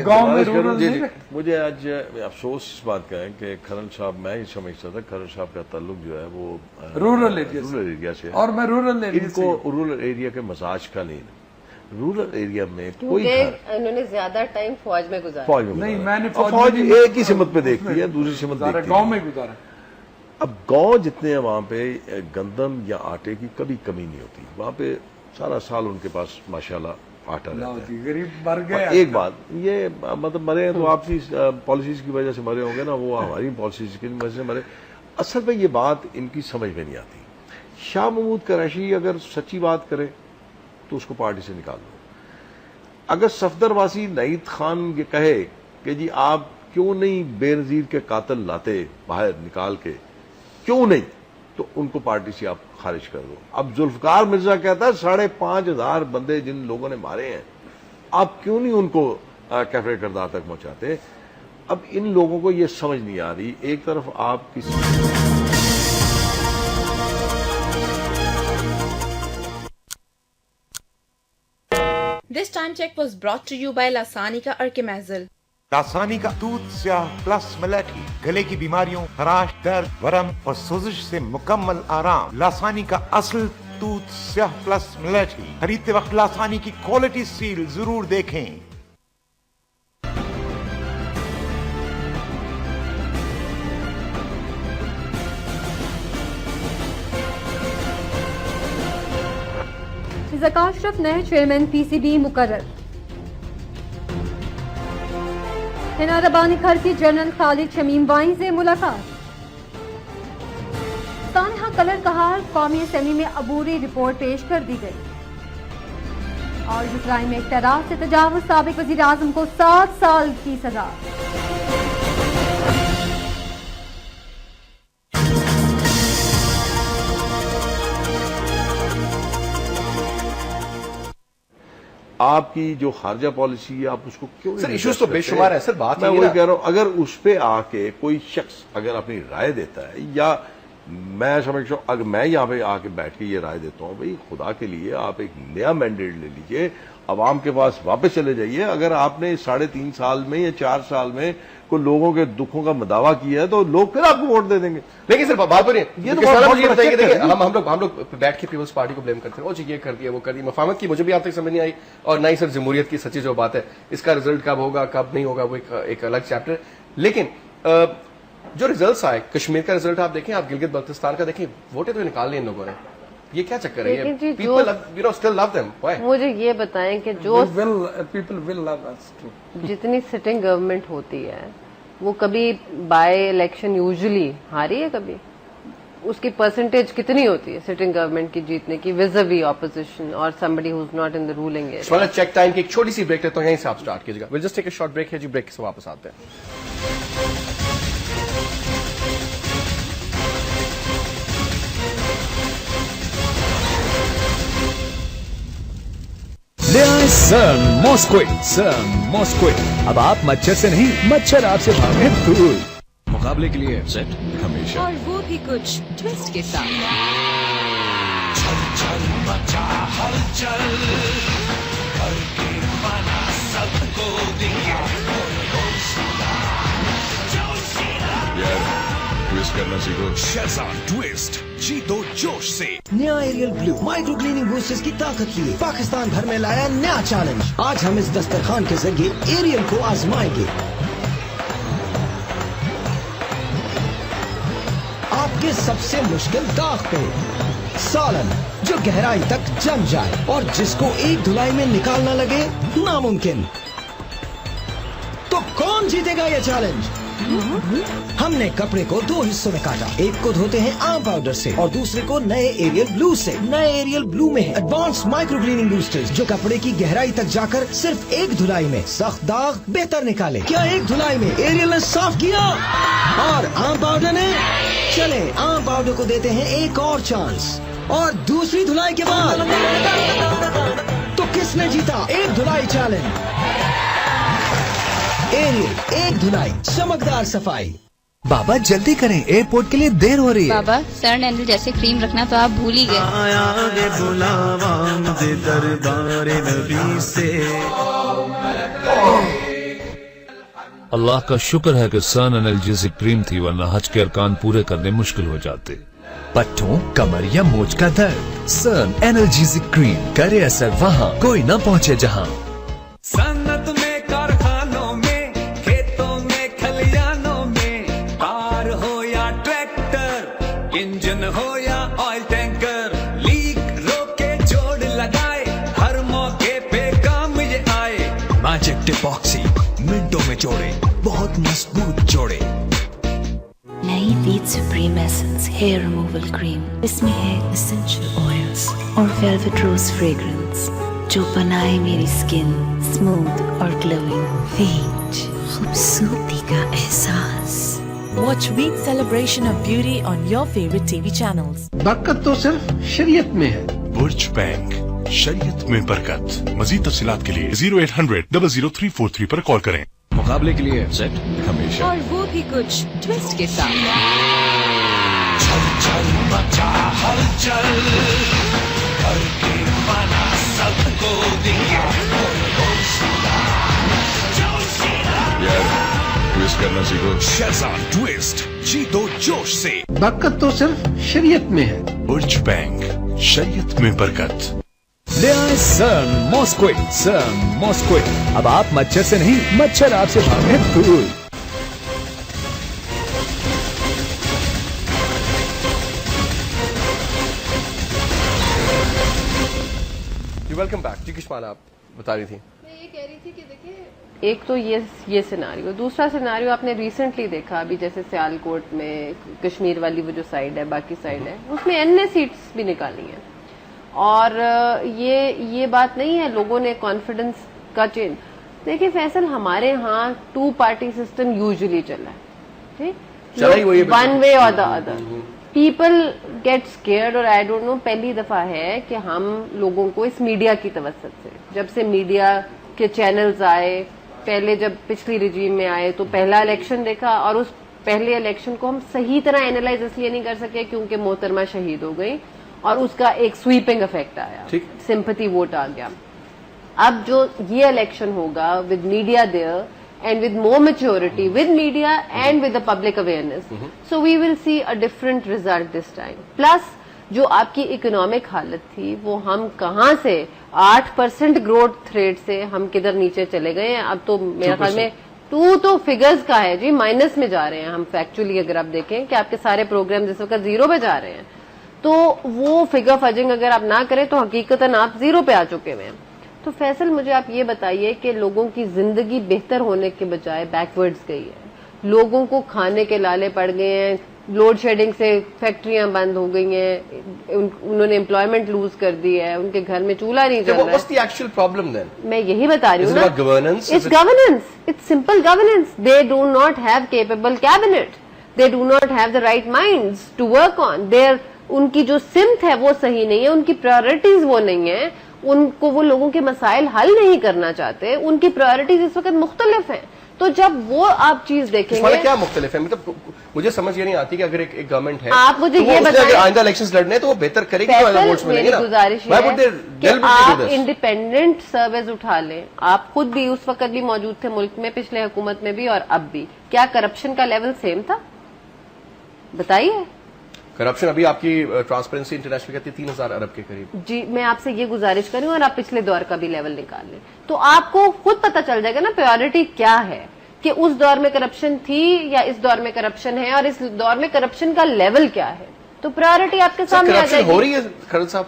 گاؤں میں رورل نہیں رکھتے. مجھے آج افسوس اس بات کا ہے کہ کھرن صاحب, میں ہی سمجھتا تھا کھرن صاحب کا تعلق جو ہے وہ رورل ایریا سے, اور میں رورل ایریا ان کو رورل ایریا کے مزاج کا نہیں. رورل ایریا میں کوئی انہوں نے زیادہ ٹائم فوج میں گزارا. فوج میں نہیں, میں نے فوج ایک ہی سمت پہ دیکھتی ہے, دوسری سمت دیکھتی ہے, گاؤں میں گزارا. اب گاؤں جتنے ہیں وہاں پہ گندم یا آٹے کی کبھی کمی نہیں ہوتی. وہاں پہ سارا سال ان کے پاس ماشاءاللہ آٹا رہتا ہے. غریب مر گئے. ایک بات یہ مطلب مرے ہیں تو آپ کی پالیسیز کی وجہ سے مرے ہوں گے نا, وہ ہماری پالیسیز کی وجہ سے مرے. اصل میں یہ بات ان کی سمجھ میں نہیں آتی. شاہ محمود قریشی اگر سچی بات کرے تو اس کو پارٹی سے نکال دو. اگر صفدر واسی نعید خان یہ کہے کہ جی آپ کیوں نہیں بے نظیر کے قاتل لاتے باہر نکال کے, کیوں نہیں, تو ان کو پارٹی سے آپ خارج کر دو. اب ذوالفقار مرزا کہتا ہے 5,500 بندے جن لوگوں نے مارے ہیں, آپ کیوں نہیں ان کو کیفرے کردار تک پہنچاتے. اب ان لوگوں کو یہ سمجھ نہیں آ رہی. ایک طرف آپ کسی This time check was brought to you by Lasani Archimazil. لاسانی کا دودھ سیاہ پلس ملیٹی, گلے کی بیماریوں, خراش, درد, ورم اور سوزش سے مکمل آرام. لاسانی کا اصل دودھ سیاہ پلس ملیٹی خریدتے وقت لاسانی کی کوالٹی سیل ضرور دیکھیں. ذکا اشرف نئے چیئرمین پی سی بی مقرر. حنا ربانی گھر کی جنرل خالد شمیم وائن سے ملاقات. سانحہ کلر کہار قومی اسمبلی میں عبوری رپورٹ پیش کر دی گئی. اور یوکرائن میں اعتراض سے تجاوز, سابق وزیر اعظم کو 7 سال کی سزا. آپ کی جو خارجہ پالیسی ہے آپ اس کو کیوں سر ایشوز تو بے شمار ہے سر. بات میں وہی کہہ رہا ہوں, اگر اس پہ آ کے کوئی شخص اگر اپنی رائے دیتا ہے یا میں سمجھتا ہوں اگر میں یہاں پہ آ کے بیٹھ کے یہ رائے دیتا ہوں بھائی خدا کے لیے آپ ایک نیا مینڈیٹ لے لیجئے, عوام کے پاس واپس چلے جائیے. اگر آپ نے 3.5 سال میں یا 4 سال میں کوئی لوگوں کے دکھوں کا مداوع کیا ہے تو لوگ پھر آپ کو ووٹ دے دیں گے. لیکن صرف بات پر یہ تو مجھے بتائیے کہ ہم لوگ بیٹھ کے پیپلز پارٹی کو بلیم کرتے ہیں, جی یہ کر دیا وہ کر دیا. مفاہمت کی مجھے بھی آپ تک سمجھ نہیں آئی, اور نہ ہی صرف جمہوریت کی سچی جو بات ہے اس کا رزلٹ کب ہوگا کب نہیں ہوگا وہ ایک الگ چیپٹر. لیکن جو ریزلٹس آئے, کشمیر کا رزلٹ آپ دیکھیں, آپ گلگت بلتستان کا دیکھیں, ووٹیں تو نکال لی ان لوگوں نے. یہ کیا چکر ہے, مجھے یہ بتائیں کہ جو جتنی سٹنگ گورنمنٹ ہوتی ہے وہ کبھی بائی الیکشن یوزلی ہاری ہے, کبھی اس کی پرسنٹیج کتنی ہوتی ہے سٹنگ گورنمنٹ کی جیتنے کی وز وی اپوزیشن اور somebody who's not in the ruling area. Check time کی ایک چھوٹی سی بریک لیتا ہوں, یہیں سے آپ سٹارٹ کیجیے گا. we'll just take a short break ہے جی, بریک سے واپس آتے ہیں. لے آئے سن ماسکوئٹ. اب آپ مچھر سے نہیں, مچھر آپ سے بھاگے دور. مقابلے کے لیے سیٹ ہمیشہ, اور وہ بھی کچھ ٹویسٹ کے ساتھ. چل مچا ہلچل کر کے بنا سب کو دیا ٹویسٹ کرنا سیکھو. شہزاد ٹویسٹ جیتو جوش سے. نیا ایریل بلو مائکرو کلیننگ بوسٹرز کی طاقت لیے پاکستان بھر میں لایا نیا چیلنج. آج ہم اس دسترخوان کے ذریعے ایریل کو آزمائیں گے. آپ کے سب سے مشکل داغ پہ سالن جو گہرائی تک جم جائے اور جس کو ایک دھلائی میں نکالنا لگے ناممکن. تو کون جیتے گا یہ چیلنج؟ ہم نے کپڑے کو 2 حصوں میں کاٹا. ایک کو دھوتے ہیں آم پاؤڈر سے اور دوسرے کو نئے ایریل بلو سے. نئے ایریل بلو میں ہے ایڈوانس مائکرو کلیننگ بوسٹرز جو کپڑے کی گہرائی تک جا کر صرف ایک دھلائی میں سخت داغ بہتر نکالے. کیا ایک دھلائی میں ایریل نے صاف کیا اور آم پاؤڈر نے؟ چلیں آم پاؤڈر کو دیتے ہیں ایک اور چانس. اور دوسری دھلائی کے بعد تو کس نے جیتا ایک دھلائی چیلنج؟ ایریل ایک دھلائی چمکدار صفائی. بابا جلدی کریں, ایئرپورٹ کے لیے دیر ہو رہی ہے. بابا سر نینڈل جیسے کریم رکھنا تو آپ بھول ہی گئے. اللہ کا شکر ہے کہ سن انالجیسک کریم تھی, ورنہ حج کے ارکان پورے کرنے مشکل ہو جاتے. پٹھوں, کمر یا موچ کا درد, سن انالجیسک کریم کرے اثر وہاں کوئی نہ پہنچے جہاں. صنعت میں, کارخانوں میں, کھیتوں میں, کھلیانوں میں, کار ہو یا ٹریکٹر, انجن ہو یا آئل ٹینکر, لیک روکے جوڑ لگائے, ہر موقع پہ کام یہ آئے. میجک ٹیپاکسی منٹوں میں جوڑے, بہت مضبوط جوڑے. نئی Veet supreme essence hair removal cream. اس میں ہے اسینشل آئلز اور ویلویٹ روز فریگرنس جو بنائے میری سکن اسموتھ اور گلوئنگ. ویٹ, خوبصورتی کا احساس. Watch Week celebration of beauty on your favorite TV channels. برکت تو صرف شریعت میں ہے. برج بینک, شریعت میں برکت. مزید تفصیلات کے لیے 0800-00343 پر کال کریں. مقابلے کے لیے سیٹ ہمیشہ, اور وہ بھی کچھ ٹویسٹ کے ساتھ. چل مچا ہلچل کر کے بنا سب کو دیا ٹویسٹ کرنا سیکھو. شہزاد ٹویسٹ جیتو جوش سے. برکت تو صرف شریعت میں ہے. برج بینک, شریعت میں برکت. لے آئے سن ماسکوئٹ. اب آپ مچھر سے نہیں, مچھر آپ سے بھاگے دور. Welcome back. جی کشمان آپ بتا رہی تھی. میں یہ کہہ رہی تھی کہ دیکھیں, ایک تو یہ سیناریو, دوسرا سیناریو آپ نے ریسنٹلی دیکھا ابھی جیسے سیال کوٹ میں کشمیر والی وہ جو سائڈ ہے, باقی سائڈ ہے, اس میں این سیٹس بھی نکالی ہیں. اور یہ بات نہیں ہے لوگوں نے کانفیڈنس کا چینج. دیکھیں فیصل, ہمارے ہاں 2 پارٹی سسٹم یوزلی چلا ہے, ون وے اور the other. People get scared, اور آئی ڈونٹ نو پہلی دفعہ ہے کہ ہم لوگوں کو اس میڈیا کی توسط سے, جب سے میڈیا کے چینلز آئے, پہلے جب پچھلی رجیم میں آئے تو پہلا الیکشن دیکھا اور اس پہلے الیکشن کو ہم صحیح طرح اینالائز اس لیے نہیں کر سکے کیونکہ محترمہ شہید ہو گئی اور اس کا ایک سویپنگ افیکٹ آیا, سمپتھی ووٹ آ گیا. اب جو یہ الیکشن ہوگا with media there and with more maturity, with media and with the public awareness. So we will see a different result this time. Plus, جو آپ کی اکنامک حالت تھی وہ ہم کہاں سے 8% گروتھ ریٹ سے ہم کدھر نیچے چلے گئے ہیں. اب تو میرے خیال میں 2 تو فگرز کا ہے جی, مائنس میں جا رہے ہیں ہم فیکچولی. اگر آپ دیکھیں کہ آپ کے سارے پروگرام اس وقت 0 پہ جا رہے ہیں تو وہ فگر فجنگ اگر آپ نہ کریں تو حقیقتاً آپ 0 پہ آ چکے ہوئے ہیں. تو فیصل مجھے آپ یہ بتائیے کہ لوگوں کی زندگی بہتر ہونے کے بجائے بیکورڈز گئی ہے, لوگوں کو کھانے کے لالے پڑ گئے ہیں, لوڈ شیڈنگ سے فیکٹریاں بند ہو گئی ہیں, انہوں نے امپلائمنٹ لوز کر دی ہے, ان کے گھر میں چولہا نہیں چل رہا ہے. میں یہی بتا رہی ہوں نا, it's governance, it's simple governance. They do not have capable cabinet, they do not have the right minds to work on there. ان کی جو سمت ہے وہ صحیح نہیں ہے, ان کی پرائرٹیز وہ نہیں ہے, ان کو وہ لوگوں کے مسائل حل نہیں کرنا چاہتے, ان کی پرائرٹیز اس وقت مختلف ہیں. تو جب وہ آپ چیز دیکھیں گے کیا مختلف ہے, مطلب مجھے سمجھ یہ نہیں آتی کہ اگر ایک گورنمنٹ ہے آپ مجھے یہ بتائیں آئندہ الیکشنز لڑنے تو وہ بہتر کرے گی. میری گزارش ہے کہ آپ انڈیپینڈنٹ سروس اٹھا لیں. آپ خود بھی اس وقت بھی موجود تھے ملک میں, پچھلے حکومت میں بھی اور اب بھی. کیا کرپشن کا لیول سیم تھا؟ بتائیے. کرپشن ابھی آپ کی ٹرانسپیرنسی انٹرنیشنل کہتی ہے 3000 ارب کے قریب. جی میں آپ سے یہ گزارش کروں اور آپ پچھلے دور کا بھی لیول نکال لیں تو آپ کو خود پتہ چل جائے گا نا پریورٹی کیا ہے, کہ اس دور میں کرپشن تھی یا اس دور میں کرپشن ہے, اور اس دور میں کرپشن کا لیول کیا ہے. تو پریورٹی آپ کے سامنے آ جائے گی. ہو رہی ہے خالد صاحب,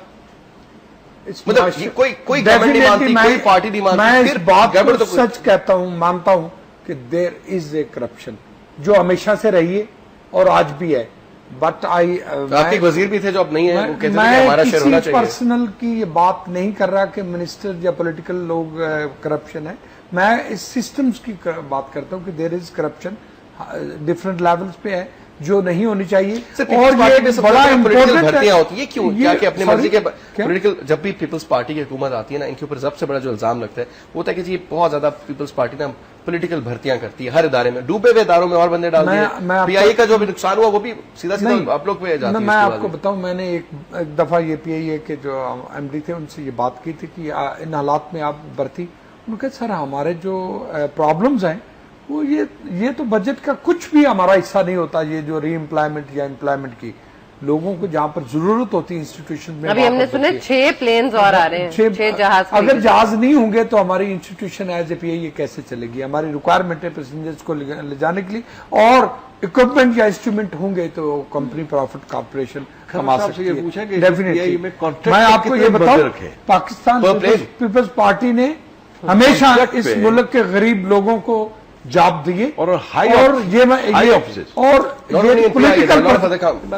مطلب کوئی گورنمنٹ نہیں مانتی, کوئی پارٹی نہیں مانتی. میں اس بات کو سچ کہتا ہوں, مانتا ہوں کہ دیر از اے کرپشن جو ہمیشہ سے رہی ہے اور آج بھی ہے. بٹ آپ کے وزیر بھی تھے جو اب نہیں ہے, وہ کہتے ہیں کہ ہمارا شیئر ہونا چاہیے. پرسنل کی یہ بات نہیں کر رہا کہ منسٹر یا پولیٹیکل لوگ کرپشن ہے, میں اس سسٹمز کی بات کرتا ہوں کہ دیر از کرپشن ڈفرنٹ لیولز پہ ہے جو نہیں ہونی چاہیے. اور یہ بڑا امپورٹنٹ بھرتیاں ہوتی ہیں کیوں, کیا کہ اپنی مرضی کے پولیٹیکل, جب بھی پیپلز پارٹی کی حکومت آتی ہے نا, ان کے اوپر سب سے بڑا جو الزام لگتا ہے وہ ہوتا ہے کہ جی بہت زیادہ پیپلز پارٹی نا پولیٹیکل بھرتیاں کرتی ہے ہر ادارے میں, ڈوبے ہوئے اداروں میں اور بندے ڈالتی ہے. پی آئی اے کا جو بھی نقصان ہوا وہ بھی سیدھا سیدھا آپ لوگ پہ جاتی ہے. میں آپ کو بتاؤں, میں نے ایک دفعہ یہ پی آئی اے کے جو ایم ڈی تھے ان سے یہ بات کی تھی کہ ان حالات میں آپ بھرتی, انہوں نے کہا سر ہمارے جو پرابلمز ہیں وہ یہ تو بجٹ کا کچھ بھی ہمارا حصہ نہیں ہوتا, یہ جو ری امپلائمنٹ یا امپلائمنٹ کی لوگوں کو جہاں پر ضرورت ہوتی ہے انسٹیٹیوشن میں. ابھی ہم نے سنا 6 پلینز اور آ رہے ہیں, 6 جہاز. اگر جہاز نہیں ہوں گے تو ہماری انسٹیٹیوشن ایز اے پی آئی یہ کیسے چلے گی؟ ہماری ریکوائرمنٹ ہے پیسنجرز کو لے جانے کے لیے, اور اکوپمنٹ یا انسٹرومنٹ ہوں گے تو کمپنی پروفٹ کارپوریشن کما سکتی ہے. ڈیفینیٹلی میں آپ کو یہ بتاؤں, پاکستان پیپلز پارٹی نے ہمیشہ اس ملک کے غریب لوگوں کو جاب دیے, اور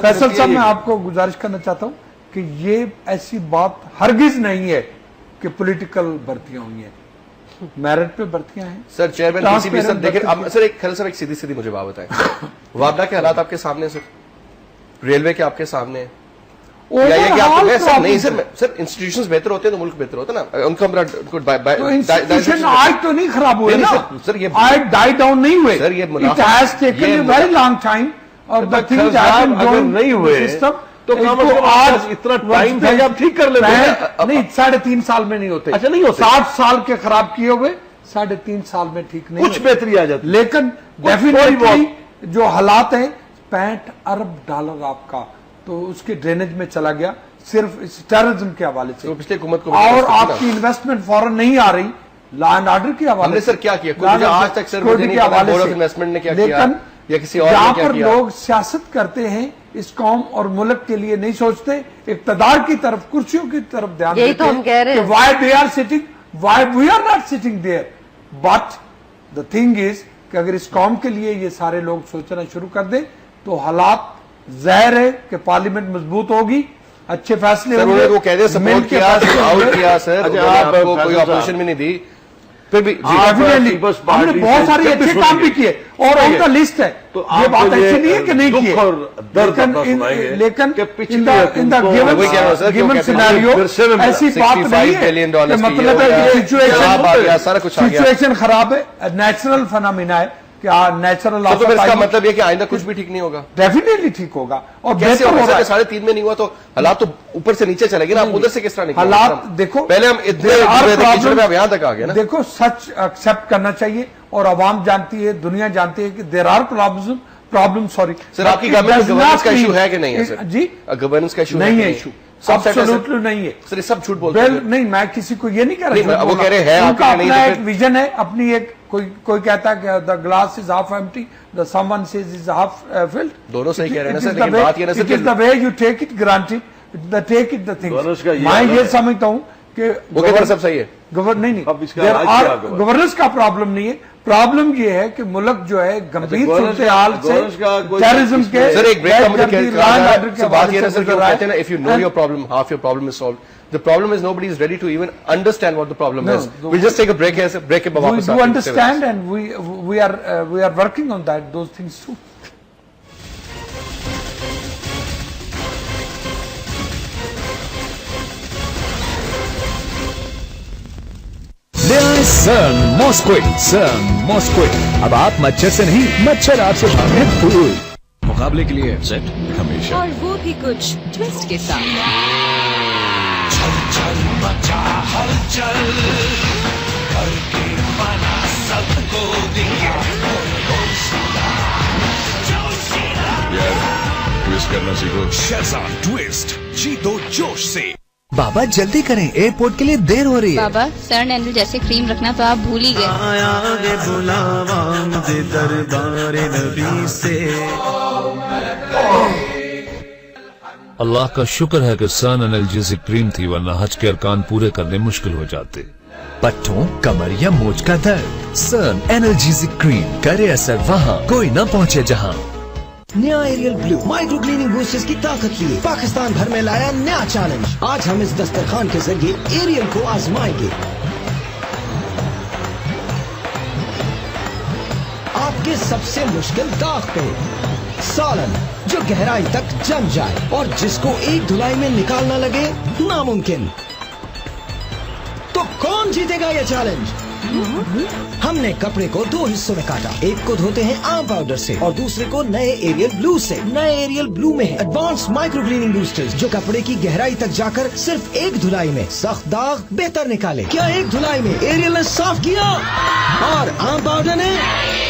فیصل صاحب میں آپ کو گزارش کرنا چاہتا ہوں کہ یہ ایسی بات ہرگز نہیں ہے کہ پولیٹیکل بھرتیاں ہوئی ہیں, میرٹ پہ بھرتیاں ہیں. سر چیئرمین پی سی بی سر دیکھیں, سر ایک سیدھی مجھے بات بتائیں, وابڈا کے حالات آپ کے سامنے, سر ریلوے کے آپ کے سامنے, سر انسٹیٹیوشنز بہتر ہوتے ہیں تو ملک بہتر ہوتا ہے نا. ان کو انسٹیٹیوشن آج تو نہیں خراب ہوئے نا, آج ڈائی ڈاؤن نہیں ہوئے, سر یہ it has taken a very long time. اور اگر نہیں ہوئے تو آج اتنا ٹائم تھا کہ آپ ٹھیک کر لیتے ہیں. نہیں 3.5 سال میں نہیں ہوتے. اچھا نہیں ہوتے, 60 سال کے خراب کیے ہوئے 3.5 سال میں ٹھیک نہیں, کچھ بہتری آ جاتی. لیکن ڈیفینیٹلی جو حالات ہیں $65 ارب آپ کا تو اس کے ڈرینیج میں چلا گیا صرف اس ٹیررزم کے حوالے سے. پچھلی حکومت کو اور آپ کی انویسٹمنٹ فوراً نہیں آ رہی لا اینڈ آرڈر کے حوالے سے. سر کیا کیا آج تک, سر مجھے نہیں پتا بورڈ آف انویسٹمنٹ نے کیا کیا, لیکن یا کسی اور جہاں پر لوگ سیاست کرتے ہیں اس قوم اور ملک کے لیے نہیں سوچتے, اقتدار کی طرف, کرسیوں کی طرف دھیان دیتے ہیں کہ why they are sitting, why we are not sitting there. But the thing is کہ اگر اس قوم کے لیے یہ سارے لوگ سوچنا شروع کر دیں تو حالات ظاہر ہے کہ پارلیمنٹ مضبوط ہوگی, اچھے فیصلے ہوں گے. وہ کہہ دے سپورٹ کیا, آؤٹ کیا, سر آپ کو کوئی اپوزیشن بھی نہیں دی, پھر بھی ہم نے بہت سارے اچھے کام بھی کیے اور ان کا لسٹ ہے. یہ بات ایسی نہیں ہے کہ نہیں کیے, لیکن گیون سینیریو ایسی بات نہیں ہے کہ مطلب ہے سچویشن خراب ہے, نیچرل فنامنا ہے. کہ نیچرل تو پھر اس کا مطلب یہ کہ آئندہ کچھ بھی ٹھیک نہیں ہوگا؟ ڈیفینیٹلی ٹھیک ہوگا. اور کیسے ہوگا؟ 3.5 میں نہیں ہوا تو حالات تو اوپر سے نیچے چلے گے نا. آپ ادھر سے کس طرح نکلیں؟ حالات دیکھو پہلے ہم اتنے یہاں تک آ گئے نا. دیکھو سچ ایکسپٹ کرنا چاہیے اور عوام جانتی ہے, دنیا جانتی ہے کہ there are problem. Sorry sir, آپ کی گورننس کا ایشو ہے کہ نہیں ہے سر؟ جی گورننس کا ایشو نہیں ہے. ایشو ایبسولوٹلی نہیں ہے سر. سب جھوٹ بولتے ہیں. نہیں, میں کسی کو یہ نہیں کہہ رہا. وہ کہہ رہے ہیں ان کا اپنا ایک ویژن ہے, اپنی ایک کوئی کہتا ہے کہ the glass is half empty, the someone says is half filled. دونوں صحیح کہہ رہے ہیں سر, لیکن بات یہ ہے it is the way you take it granted, take it the things. میں یہ سمجھتا ہوں کہ وہ کہتے ہیں سب صحیح ہے. نہیں, گورننس کا پرابلم نہیں ہے. پرابلم یہ ہے کہ ملک جو ہے گمبھیر صورتحال سے ٹیررزم کے سر ایک بریک کا مجھے بات یہ ہے سر کہ وہ کہتے ہیں نا if you know your problem, half your problem is solved. The problem is nobody is ready to even understand what the problem is. We'll just take a break here, break ke baad wapas aate hain. We do understand and we are working on that, those things too. سرن ماسکوٹ, سرن ماسکوٹ. اب آپ مچھر سے نہیں, مچھر آپ سے بھاگے دور. مقابلے کے لیے سیٹ ہمیشہ, اور وہ بھی کچھ ٹویسٹ کے ساتھ. چل چل مچا ہلچل کر کے بنا سب کو دیا. یار ٹویسٹ کرنا سیکھو. شہزاد ٹویسٹ جیتو جوش سے. بابا جلدی کریں, ایئرپورٹ کے لیے دیر ہو رہی ہے. بابا سرن اینڈل جیسے کریم رکھنا تو آپ بھول ہی گئے. اللہ کا شکر ہے کہ سرن انالجیسک کریم تھی, ورنہ حج کے ارکان پورے کرنے مشکل ہو جاتے. پٹھوں, کمر یا موچ کا درد, سرن انالجیسک کریم کرے اثر وہاں, کوئی نہ پہنچے جہاں. نیا ایریل بلو مائکرو کلیننگ بوسٹرز کی طاقت لیے پاکستان بھر میں لایا نیا چیلنج. آج ہم اس دسترخوان کے ذریعے ایریل کو آزمائیں گے. آپ کے سب سے مشکل داغ پہ سالن جو گہرائی تک جم جائے اور جس کو ایک دھلائی میں نکالنا لگے ناممکن. تو کون جیتے گا یہ چیلنج؟ ہم نے کپڑے کو 2 حصوں میں کاٹا. ایک کو دھوتے ہیں آم پاؤڈر سے اور دوسرے کو نئے ایریل بلو سے. نئے ایریل بلو میں ہے ایڈوانس مائکرو کلیننگ بوسٹرز جو کپڑے کی گہرائی تک جا کر صرف ایک دھلائی میں سخت داغ بہتر نکالے. کیا ایک دھلائی میں ایریل نے صاف کیا اور آم پاؤڈر نے؟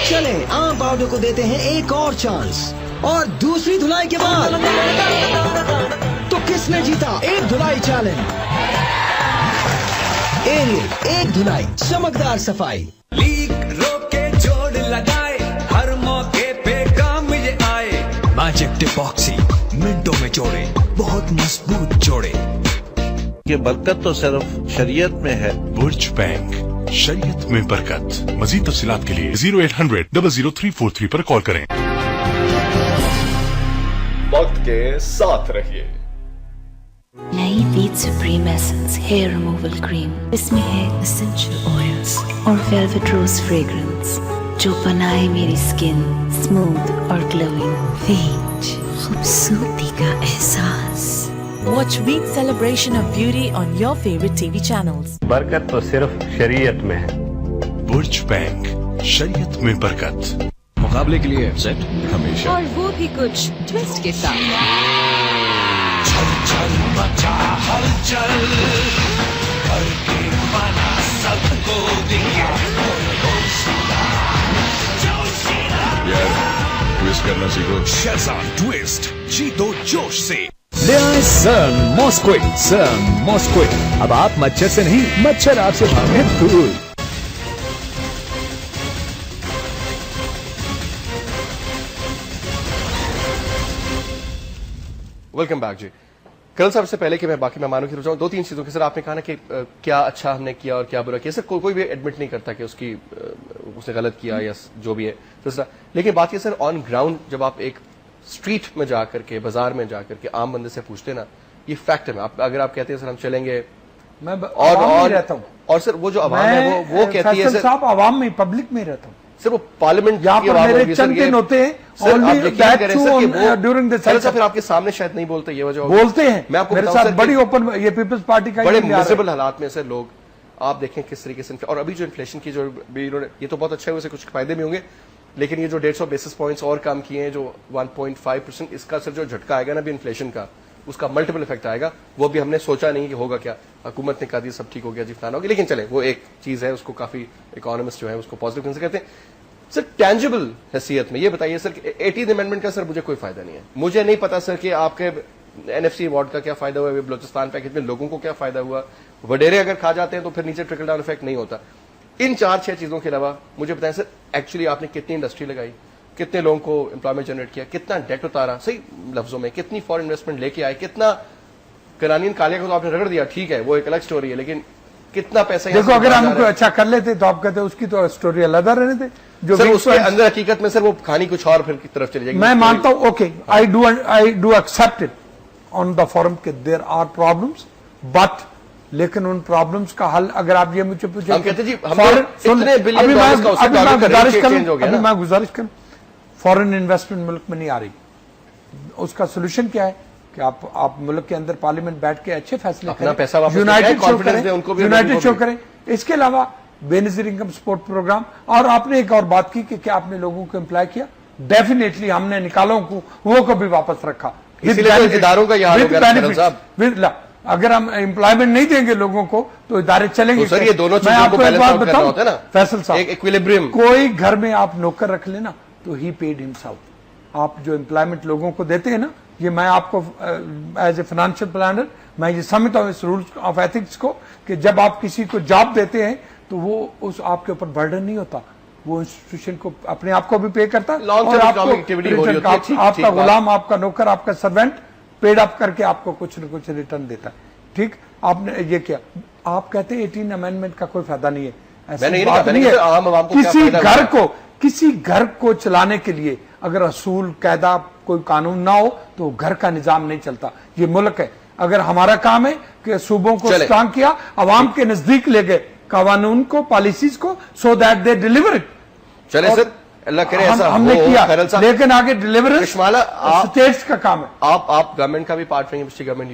چلیں آم پاؤڈر کو دیتے ہیں ایک اور چانس. اور دوسری دھلائی کے بعد تو کس نے جیتا ایک دھلائی چیلنج؟ ایریل ایک دھلائی, چمکدار صفائی. لیک روک کے جوڑ لگائے, ہر موقع پہ کام یہ آئے. میجک ٹیپاکسی منٹوں میں جوڑے, بہت مضبوط جوڑے. یہ برکت تو صرف شریعت میں ہے. برج بینک, شریعت میں برکت. مزید تفصیلات کے لیے 0800-00343 پر کال کریں. وقت کے ساتھ رہیے. نئی Veet supreme essence hair removal cream, اس میں ہے اسینشل آئلز اور ویلویٹ روز فریگرنس جو بنائے میری سکن اسموتھ اور گلوئنگ. ویٹ, خوبصورتی کا احساس. Watch Week celebration of beauty on your favorite TV channels. برکت تو صرف شریعت میں ہے. برج بینک, شریعت میں برکت. مقابلے کے لیے سیٹ ہمیشہ, اور وہ بھی کچھ ٹویسٹ کے ساتھ. چل چل مچا ہلچل کر کے بنا سب کو دیا. یار ٹویسٹ کرنا سیکھو. شہزاد ٹویسٹ جیتو جوش سے. لے آئے سرن ماسکوٹ, سرن ماسکوٹ. اب آپ مچھر سے نہیں, مچھر آپ سے بھاگے دور. Welcome back. جی کرل صاحب سے پہلے کہ میں باقی مہمانوں کی طرف جاؤں, 2-3 چیزوں کے سر آپ نے کہا نا کہ کیا اچھا ہم نے کیا اور کیا برا کیا. سر کوئی بھی ایڈمٹ نہیں کرتا کہ اس نے غلط کیا یا جو بھی ہے دوسرا, لیکن بات یہ سر آن گراؤنڈ جب آپ ایک اسٹریٹ میں جا کر کے, بازار میں جا کر کے عام بندے سے پوچھتے نا, یہ فیکٹ ہے. اگر آپ کہتے ہیں سر ہم چلیں گے, میں اور رہتا ہوں, اور سر وہ جو عوام ہے وہ کہتی ہے صاحب عوام میں پبلک میں رہتا ہوں. سر وہ پارلیمنٹ جہاں پر میرے چند دن ہوتے ہیں پھر آپ کے سامنے شاید نہیں بولتے, یہ وجہ بولتے ہیں. میں آپ کو میرے ساتھ بڑی اوپن, یہ پیپلز پارٹی کا بڑے مزیبل حالات میں سر لوگ, آپ دیکھیں کس طریقے سے. اور ابھی جو انفلیشن کی جو بھی انہوں نے, یہ تو بہت اچھا ہے, اسے کچھ فائدے بھی ہوں گے, لیکن یہ جو 150 بیسس پوائنٹس اور کم کیے ہیں، جو 1.5%، اس کا سر جو جھٹکا آئے گا نا بھی انفلیشن کا، اس کا ملٹیپل افیکٹ آئے گا. وہ بھی ہم نے سوچا نہیں کہ ہوگا کیا. حکومت نے کہا دیا سب ٹھیک ہو گیا جی فلانا ہو گیا، لیکن چلے وہ ایک چیز ہے، اس کو کافی اکانومسٹ جو ہے اس کو پازیٹیو کنسیڈر کرتے ہیں. سر ٹینجبل حیثیت میں یہ بتائیے سر کہ 18 امینڈمنٹ کا سر مجھے کوئی فائدہ نہیں ہے. مجھے نہیں پتا سر کہ آپ کے NFC ایوارڈ کا کیا فائدہ ہوا، بلوچستان پیکج میں لوگوں کو کیا فائدہ ہوا. وڈیرے اگر کھا جاتے ہیں تو پھر نیچے ٹرکل ڈاؤن افیکٹ نہیں ہوتا. ان 4-6 چیزوں کے علاوہ مجھے بتائیں سر ایکچولی آپ نے کتنی انڈسٹری لگائی، کتنے لوگوں کو امپلائمنٹ جنریٹ کیا، کتنا ڈیٹ اتارا، صحیح لفظوں میں کتنی فارن انویسٹمنٹ لے کے آئے، کتنا قرانین کالیہ کو تو آپ نے رگڑ دیا، ٹھیک ہے وہ ایک الگ سٹوری ہے، لیکن کتنا پیسہ دیکھو اگر ہم کو اچھا کر لیتے تو آپ کہتے اس کی تو سٹوری علیحدہ رہنے تھے جو سر اس کے اندر حقیقت میں سر وہ کہانی کچھ اور پھر کی طرف چلی جائے گی. میں مانتا ہوں okay I do accept it on the forum کہ دیر آر پرابلمس، بٹ لیکن ان پرابلمس کا حل اگر آپ یہ مجھے پوچھیں ہم کہتے جی اتنے بلین ڈالرز کا اس سے ٹارگیٹ کا چینج ہو گیا. میں گزارش کروں فورن انویسٹمنٹ ملک میں نہیں آ رہی، اس کا سولوشن کیا ہے کہ آپ ملک کے اندر پارلیمنٹ بیٹھ کے اچھے فیصلے کریں، یونائٹڈ شو کریں. اس کے علاوہ بے نظیر انکم سپورٹ پروگرام، اور آپ نے ایک اور بات کی کہ کیا آپ نے لوگوں کو امپلائی کیا، ڈیفینیٹلی ہم نے نکالوں کو وہ کو بھی واپس رکھا. اداروں کا یہ حال ہو گیا. اگر ہم امپلائمنٹ نہیں دیں گے لوگوں کو تو ادارے چلیں گے. سر یہ دونوں چیزوں کو بیلنس کرنا ہوتا ہے نا فیصل صاحب، ایک ایکویلیبریم. کوئی گھر میں آپ نوکر رکھ لینا تو ہی پیڈ ہمسیلف. آپ جو امپلائمنٹ لوگوں کو دیتے ہیں نا، یہ میں آپ کو ایز اے فائنینشیل پلانر میں یہ سمجھتا ہوں اس رولز آف ایتھکس کو کہ جب آپ کسی کو جاب دیتے ہیں تو وہ اس آپ کے اوپر برڈن نہیں ہوتا، وہ انسٹیٹیوشن کو اپنے آپ کو بھی پے کرتا ہے اور آپ کا غلام، آپ کا نوکر، آپ کا سروینٹ پیڈ اپ کر کے آپ کو کچھ نہ کچھ ریٹرن دیتا ہے. ٹھیک، آپ نے یہ کیا، آپ کہتے ہیں 18 امینڈمنٹ کا کوئی فائدہ نہیں ہے، ایسی بات نہیں ہے. کسی گھر کو چلانے کے لیے اگر اصول قاعدہ کوئی قانون نہ ہو تو گھر کا نظام نہیں چلتا. یہ ملک ہے، اگر ہمارا کام ہے کہ صوبوں کو اسٹرانگ کیا، عوام کے نزدیک لے گئے قانون کو، پالیسیز کو، so that they deliver it. چلے سر اللہ کرے ایسا ہم نے کیا، لیکن آگے ڈیلیورنس اسٹیٹس کا کام ہے. آپ گورنمنٹ کا بھی پارٹ رہی ہیں، government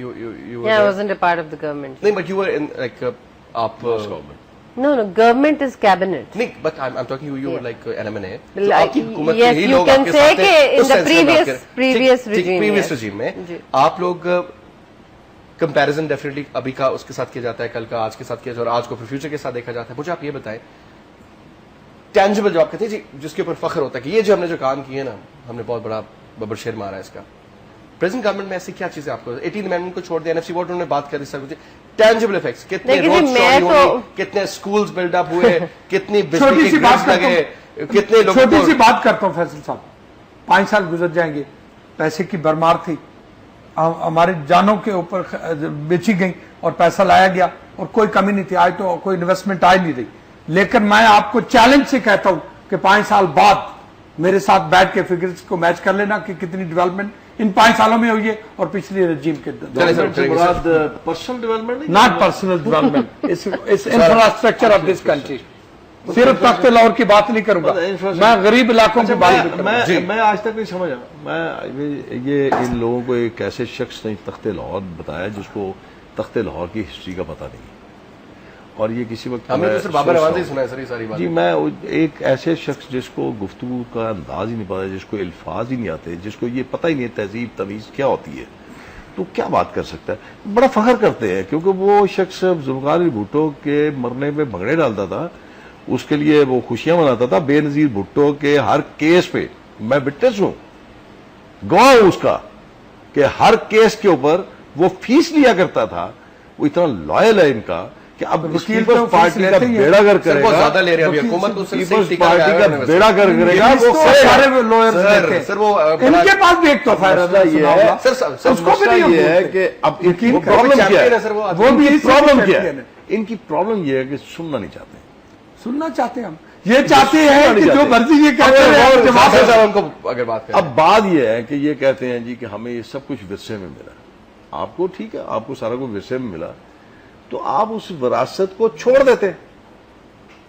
I wasn't a part of the government. نہیں but you were in like آپ No, government is cabinet. نہیں but I'm talking you were like NMNA. Yes, you can say کہ in the previous regime میں آپ لوگ کمپیریزن ڈیفینیٹلی ابھی کا اس کے ساتھ کیا جاتا ہے، کل کا آج کے ساتھ کیا جاتا ہے اور آج کو پھر فیوچر کے ساتھ دیکھا جاتا ہے. مجھے آپ یہ بتائیں ٹینجبل جو آپ کہتے ہیں جی جس کے اوپر فخر ہوتا ہے کہ یہ جو ہم نے جو کام کیے نا ہم نے بہت بڑا ببر شیر مارا ہے اس کا. پریزنٹ گورنمنٹ میں ایسی کیا چیزیں آپ کو 18 امینڈمنٹ کو چھوڑ دیا، NFC ایوارڈ انہوں نے بات کری سر، ٹینجبل افیکٹس کتنے روڈ چوڑی ہوئی، کتنے سکولز بلڈ اپ ہوئے، کتنی بجلی کے گریڈز لگے، کتنے لوگوں کو. چھوٹی سی بات کرتا ہوں فیصل صاحب، 5 سال گزر جائیں گے، پیسے کی برمار تھی، ہماری جانوں کے اوپر بیچی گئی اور پیسہ لایا گیا اور کوئی کمی نہیں تھی. آج تو کوئی انویسٹمنٹ آئی نہیں رہی، لیکن میں آپ کو چیلنج سے کہتا ہوں کہ 5 سال بعد میرے ساتھ بیٹھ کے فگرز کو میچ کر لینا کہ کتنی ڈیولپمنٹ ان 5 سالوں میں ہوئی ہے اور پچھلی رجیم کے personal development not personal development, اس انفراسٹرکچر آف دس کنٹری. صرف تخت لاہور کی بات نہیں کروں گا، میں غریب علاقوں کی بات کروں گا. میں آج تک نہیں سمجھا، میں یہ ان لوگوں کو ایک ایسے شخص نے تخت لاہور بتایا جس کو تخت لاہور کی ہسٹری کا پتہ نہیں، اور یہ کسی وقت ہم نے تو صرف بابر اعوان سے سنا ہے سر یہ ساری بات. جی میں ایک ایسے شخص جس کو گفتگو کا انداز ہی نہیں پتا، جس کو الفاظ ہی نہیں آتے، جس کو یہ پتہ ہی نہیں تہذیب تمیز کیا ہوتی ہے، تو کیا بات کر سکتا ہے. بڑا فخر کرتے ہیں کیونکہ وہ شخص ذوالفقار علی بھٹو کے مرنے پہ بھنگڑے ڈالتا تھا، اس کے لیے وہ خوشیاں مناتا تھا. بے نظیر بھٹو کے ہر کیس پہ میں وٹنس ہوں، گواہ ہوں اس کا کہ ہر کیس کے اوپر وہ فیس لیا کرتا تھا. وہ اتنا لائل ہے ان کا کہ اب پیپلز پارٹی کا بیڑا گر کرے گا، زیادہ لے رہے ہیں حکومت پیپلز پارٹی کا بیڑا گر کرے گا. وہ سارے لوئرز لیتے ہیں، ان کے پاس بھی ایک تحفہ ہے، اس کو بھی نہیں ہے کہ اب یقین پرابلم کیا ہے، وہ بھی پرابلم کیا ہے. ان کی پرابلم یہ ہے کہ سننا نہیں چاہتے. سننا چاہتے ہیں ہم، یہ چاہتے ہیں کہ جو مرضی یہ کہتے ہیں. اب بات یہ ہے کہ یہ کہتے ہیں جی کہ ہمیں یہ سب کچھ ورثے میں ملا. آپ کو ٹھیک ہے، آپ کو سارا کچھ ورثے میں ملا، تو آپ اس وراثت کو چھوڑ دیتے،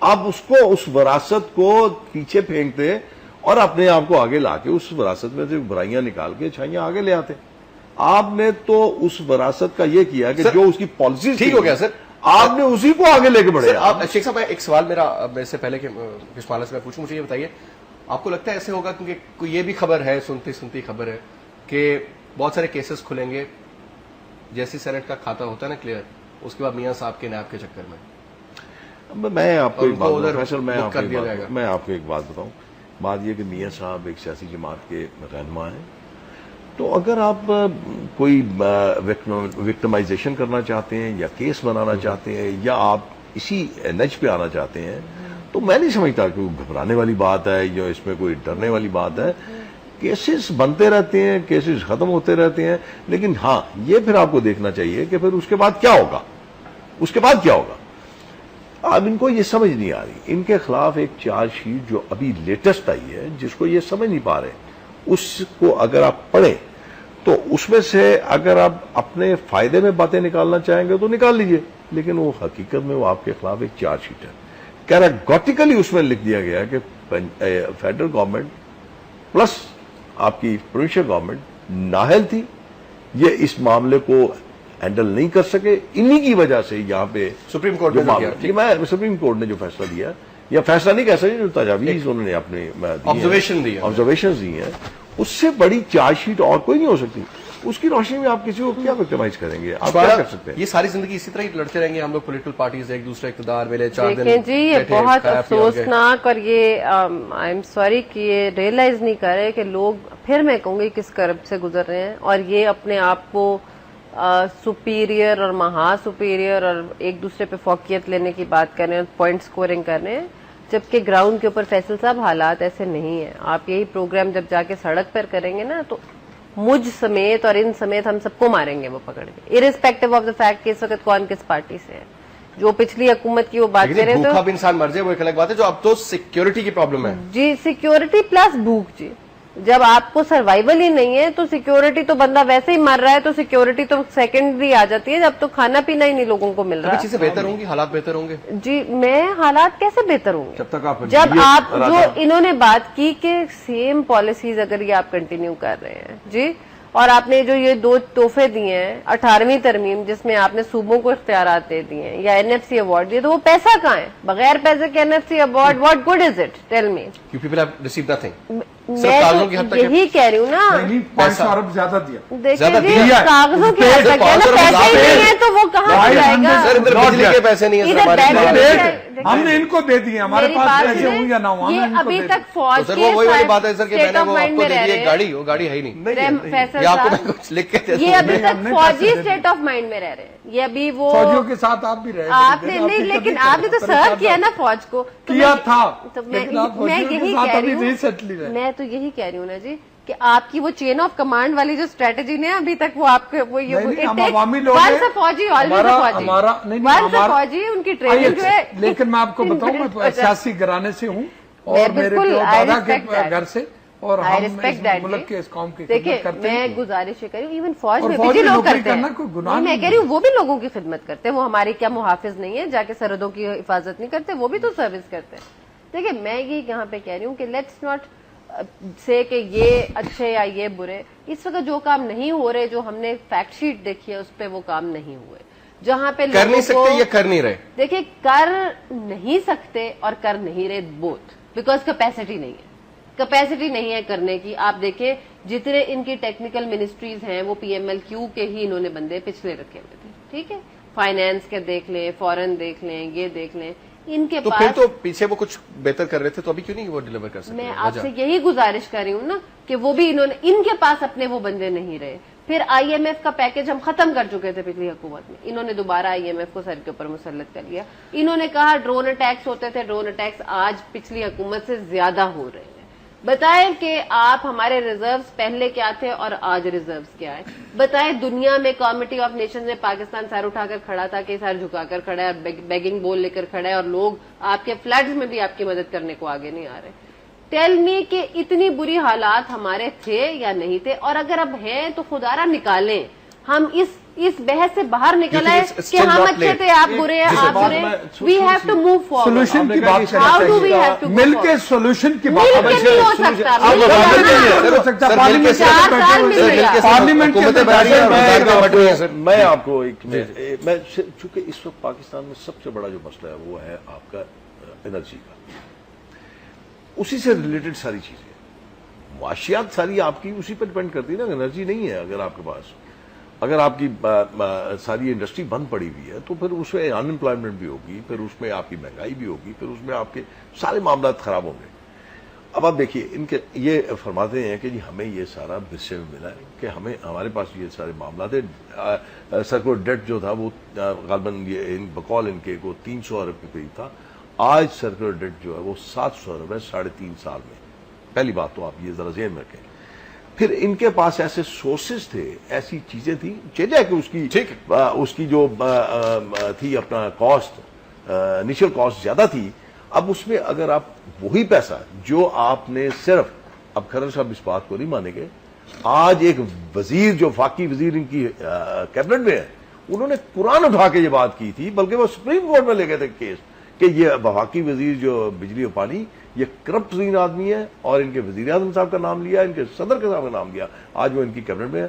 آپ اس وراثت کو پیچھے پھینکتے اور اپنے آپ کو آگے لا کے اس وراثت میں سے برائیاں نکال کے اچھائیاں آگے لے آتے. آپ نے تو اس وراثت کا یہ کیا کہ جو اس کی پالیسی ٹھیک ہو گیا سر، آپ نے اسی کو آگے لے کے بڑھے. آپ شیخ صاحب ایک سوال میرا سے پہلے کہ میں پوچھوں، مجھے یہ بتائیے آپ کو لگتا ہے ایسے ہوگا؟ کیونکہ یہ بھی خبر ہے، سنتی خبر ہے کہ بہت سارے کیسز کھلیں گے جیسی سینٹ کا کھاتا ہوتا ہے نا کلیئر، اس کے بعد میاں صاحب کے نیب کے چکر میں میں آپ کو ایک بات بتاؤں. بات یہ کہ میاں صاحب ایک سیاسی جماعت کے رہنما ہیں، تو اگر آپ کوئی وکٹمائزیشن کرنا چاہتے ہیں یا کیس بنانا چاہتے ہیں یا آپ اسی نج پہ آنا چاہتے ہیں تو میں نہیں سمجھتا کہ گھبرانے والی بات ہے یا اس میں کوئی ڈرنے والی بات ہے. کیسز بنتے رہتے ہیں، کیسز ختم ہوتے رہتے ہیں، لیکن ہاں یہ پھر آپ کو دیکھنا چاہیے کہ پھر اس کے بعد کیا ہوگا. اب ان کو یہ سمجھ نہیں آ رہی. ان کے خلاف ایک چارج شیٹ جو ابھی لیٹسٹ آئی ہے جس کو یہ سمجھ نہیں پا رہے، اس کو اگر آپ پڑھیں تو اس میں سے اگر آپ اپنے فائدے میں باتیں نکالنا چاہیں گے تو نکال لیجئے، لیکن وہ حقیقت میں وہ آپ کے خلاف ایک چارج شیٹ ہے. کیراگوٹیکلی اس میں لکھ دیا گیا کہ فیڈرل گورنمنٹ پلس آپ کی پروونشل گورنمنٹ نااہل تھی، یہ اس معاملے کو ہینڈل نہیں کر سکے. انہی کی وجہ سے یہاں پہ سپریم کورٹ نے جو فیصلہ دیا، یا فیصلہ نہیں کہہ سکتے، جو تجاویز انہوں نے اپنے آبزرویشن دی ہیں، اس سے بڑی چارج شیٹ اور کوئی نہیں ہو سکتی. اس کی روشنی میں آپ کسی کو کیا وکٹمائز کریں گے؟ آپ کیا کر سکتے ہیں؟ یہ ساری زندگی اسی طرح ہی لڑتے رہیں گے ہم لوگ، پولیٹیکل پارٹیز ایک دوسرے اقتدار ملے 4 دن. دیکھیں جی یہ بہت افسوسناک، اور یہ آئی ایم سوری کہ یہ ریئلائز نہیں کر رہے کہ لوگ پھر میں کہوں گی کس کرب سے گزر رہے ہیں، اور یہ اپنے آپ کو سپیریئر اور مہا سپیریئر اور ایک دوسرے پہ فوقیت لینے کی بات کر رہے ہیں، پوائنٹ سکورنگ کر رہے ہیں، جبکہ گراؤنڈ کے اوپر فیصل صاحب حالات ایسے نہیں ہیں. آپ یہی پروگرام جب جا کے سڑک پر کریں گے نا تو مجھ سمیت اور ان سمیت ہم سب کو ماریں گے وہ پکڑ کے، ارسپیکٹو آف دا فیکٹ کہ اس وقت کون کس پارٹی سے ہے. جو پچھلی حکومت کی وہ بات کر رہے ہیں، بھوکا بھی انسان مر جائے وہ ایک الگ بات ہے، جو اب تو سیکیورٹی کی پرابلم ہے. جی سیکیورٹی پلس بھوک. جی جب آپ کو سروائیول ہی نہیں ہے تو سیکیورٹی تو بندہ ویسے ہی مر رہا ہے، تو سیکیورٹی تو سیکنڈری آ جاتی ہے جب تو کھانا پینا ہی نہیں لوگوں کو مل رہا. چیزیں بہتر ہوں گی، حالات بہتر ہوں گے. جی میں حالات کیسے بہتر ہوں گے جب آپ جو انہوں نے بات کی کہ سیم پالیسیز اگر یہ آپ کنٹینیو کر رہے ہیں. جی اور آپ نے جو یہ 2 تحفے دیے ہیں، 18ویں ترمیم جس میں آپ نے صوبوں کو اختیارات دے دیے ہیں یا NFC ایوارڈ دیے، تو وہ پیسہ کہاں ہے؟ بغیر پیسے کے NFC award, what good is it? Tell me. You people have received nothing. میں یہی کہہ رہی ہوں نا، 500 ارب زیادہ دیا. دیکھیں جی کاغذوں کی حد تک ہے نا، پیسے ہی نہیں ہیں تو وہ کہاں سے جائے گا؟ سر ادھر بجلی کے پیسے نہیں ہیں، ہم نے ان کو دے دیے، ہمارے پاس پیسے ہوں یا نہ ہوں. یہ ابھی تک فوج کی وہی والی بات ہے سر کہ میں نے وہ آپ کو دے دی گاڑی، وہ گاڑی ہے ہی نہیں. فیصل صاحب یہ ابھی تک فوجی اسٹیٹ آف مائنڈ میں رہ رہے ہیں. یہ ابھی وہ فوجیوں کے ساتھ آپ بھی رہے، آپ نے نہیں، لیکن آپ نے تو سرو کیا نا فوج کو. کیا تھا. میں یہی کہہ رہی ہوں، میں تو یہی کہہ رہی ہوں نا جی کہ آپ کی وہ چین آف کمانڈ والی جو اسٹریٹجی نے ابھی تک وہ آپ کے وہ فوجی فوجی ان کی ٹریننگ جو ہے. لیکن میں آپ کو بتاؤں میں سیاسی گھرانے سے ہوں اور میرے دادا کے گھر سے، اور ہم ملک کے اس قوم کی خدمت کرتے ہیں. میں گزارش کر رہی ہوں ایون فوج میں بھی لوگ کرتے ہیں، میں کہہ رہی ہوں وہ بھی لوگوں کی خدمت کرتے ہیں. وہ ہماری کیا محافظ نہیں ہے جا کے سرحدوں کی حفاظت نہیں کرتے، وہ بھی تو سروس کرتے ہیں. دیکھیں میں یہ یہاں پہ کہہ رہی ہوں کہ لیٹس ناٹ سے کہ یہ اچھے یا یہ برے. اس وقت جو کام نہیں ہو رہے، جو ہم نے فیکٹ شیٹ دیکھی ہے اس پہ وہ کام نہیں ہوئے. جہاں پہ کر نہیں سکتے یا کر نہیں رہے، دیکھیں کر نہیں سکتے اور کر نہیں رہے بوتھ، بیکاز کیپیسٹی نہیں ہے. کیپیسٹی نہیں ہے کرنے کی. آپ دیکھیں جتنے ان کی ٹیکنیکل منسٹریز ہیں وہ PMLQ کے ہی انہوں نے بندے پچھلے رکھے ہوئے تھے. ٹھیک ہے، فائنانس کے دیکھ لیں، فورن دیکھ لیں، یہ دیکھ لیں. ان کے پاس تو پیچھے وہ کچھ بہتر کر رہے تھے تو ابھی کیوں نہیں وہ ڈیلیور کر سکتے؟ میں آپ سے یہی گزارش کر رہی ہوں نا کہ وہ بھی انہوں نے، ان کے پاس اپنے وہ بندے نہیں رہے. پھر IMF کا پیکج ہم ختم کر چکے تھے پچھلی حکومت میں، انہوں نے دوبارہ IMF کو سر کے اوپر مسلط کر لیا. انہوں نے کہا ڈرون اٹیکس ہوتے تھے، ڈرون اٹیکس آج پچھلی حکومت سے زیادہ ہو رہے ہیں. بتائیں کہ آپ ہمارے ریزروز پہلے کیا تھے اور آج ریزروز کیا ہے. بتائیں دنیا میں کمیٹی آف نیشنز میں پاکستان سر اٹھا کر کھڑا تھا کہ سر جھکا کر کھڑا ہے اور بیگنگ بول لے کر کھڑا ہے، اور لوگ آپ کے فلڈز میں بھی آپ کی مدد کرنے کو آگے نہیں آ رہے. ٹیل می کہ اتنی بری حالات ہمارے تھے یا نہیں تھے، اور اگر اب ہیں تو خدا را نکالیں. ہم اس بحث سے باہر نکل آئے کہ ہم اچھے تھے، آپ برے ہیں، آپ برے. We have to move forward. Solution کی بات how do we have to مل کے سولوشن کی بات نہیں ہو سکتا. میں آپ کو چونکہ اس وقت پاکستان میں سب سے بڑا جو مسئلہ ہے وہ ہے آپ کا انرجی کا. اسی سے ریلیٹڈ ساری چیزیں. معاشیات ساری آپ کی اسی پر ڈپینڈ کرتی ہے نا. انرجی نہیں ہے اگر آپ کے پاس, اگر آپ کی ساری انڈسٹری بند پڑی ہوئی ہے تو پھر اس میں ان امپلائمنٹ بھی ہوگی, پھر اس میں آپ کی مہنگائی بھی ہوگی, پھر اس میں آپ کے سارے معاملات خراب ہوں گے. اب آپ دیکھیے ان کے یہ فرماتے ہیں کہ جی ہمیں یہ سارا ورثے میں ملا ہے کہ ہمارے پاس یہ سارے معاملات ہیں. سرکولر ڈیٹ جو تھا وہ غالباً بقول ان کے کو 300 ارب کے قریب تھا. آج سرکولر ڈیٹ جو ہے وہ 700 ارب ہے 3.5 سال میں. پہلی بات تو آپ یہ ذرا ذہن میں رکھیں. پھر ان کے پاس ایسے سورسز تھے, ایسی چیزیں تھیں, چیزیں کہ اس کی جو تھی اپنا کاسٹ, انیشل کاسٹ زیادہ تھی. اب اس میں اگر آپ وہی پیسہ جو آپ نے صرف, اب کھرر صاحب اس بات کو نہیں مانیں گے, آج ایک وزیر جو وفاقی وزیر ان کی کیبنٹ میں ہے, انہوں نے قرآن اٹھا کے یہ بات کی تھی, بلکہ وہ سپریم کورٹ میں لے گئے تھے کیس کہ یہ وفاقی وزیر جو بجلی و پانی یہ کرپٹ ترین آدمی ہے, اور ان کے وزیر اعظم صاحب کا نام لیا, ان کے صدر کے صاحب کا نام لیا, آج وہ ان کی کیبنٹ میں ہے.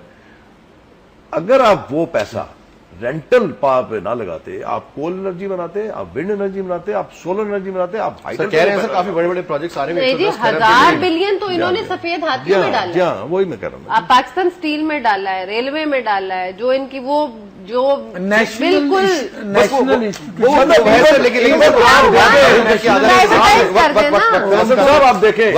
اگر آپ وہ پیسہ رینٹل پاور پہ نہ لگاتے, آپ کول انرجی بناتے, آپ ونڈ انرجی بناتے, آپ سولر انرجی بناتے, آپ کہہ رہے ہیں کافی بڑے بڑے پروجیکٹس آ رہے ہیں. 1000 بلین تو انہوں نے سفید ہاتھیوں میں ڈالا ہے. ہاں وہی میں کہہ رہا ہوں. آپ پاکستان اسٹیل میں ڈالا ہے, ریلوے میں ڈالا ہے, جو ان کی وہ جو بالکل آپ دیکھیں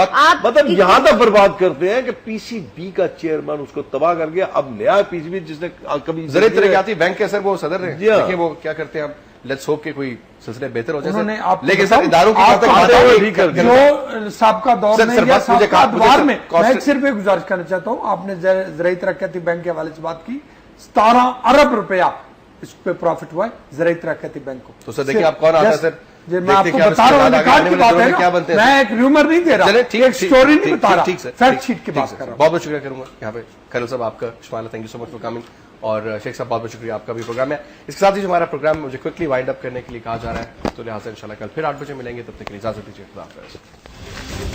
مطلب یہاں تک برباد کرتے ہیں کہ پی سی بی کا چیئرمین اس کو تباہ کر گیا. اب نیا پی سی بی جس نے کبھی زرعی ترقیاتی بینک کے سر وہ صدر رہے, دیکھیں وہ کیا کرتے ہیں. اب لیٹس ہوپ کہ کوئی سلسلے بہتر ہو جائے, لیکن سر اداروں کی جو سابقہ دور میں یا سابقہ ادوار میں, میں صرف ایک گزارش کرنا چاہتا ہوں. آپ نے زرعی ترقیاتی بینک کے حوالے سے بات کی, 17 ارب روپیہ اس پہ پروفٹ ہوا ہے زرعی ترقیاتی بینک کو. تو سر دیکھیے آپ کون آتا ہے سر, میں آپ کو بتا رہا ہوں, ریکارڈ کی بات ہے نا, میں ایک ریومر نہیں دے رہا, ایک سٹوری نہیں بتا رہا, فیکٹ شیٹ کی بات کر رہا ہوں. بہت بہت شکریہ کروں گا یہاں پہ کھرر صاحب آپ کا شمال, thank you so much for coming. اور شیخ صاحب بہت بہت شکریہ, آپ کا بھی پروگرام ہے. اس کے ساتھ ہی جو ہمارا پروگرام مجھے کوئکلی وائنڈ اپ کرنے کے لیے کہا جا رہا ہے, تو لہٰذا انشاءاللہ کل پھر 8 بجے ملیں گے. تب تک کے لیے اجازت دیجیے. خدا حافظ.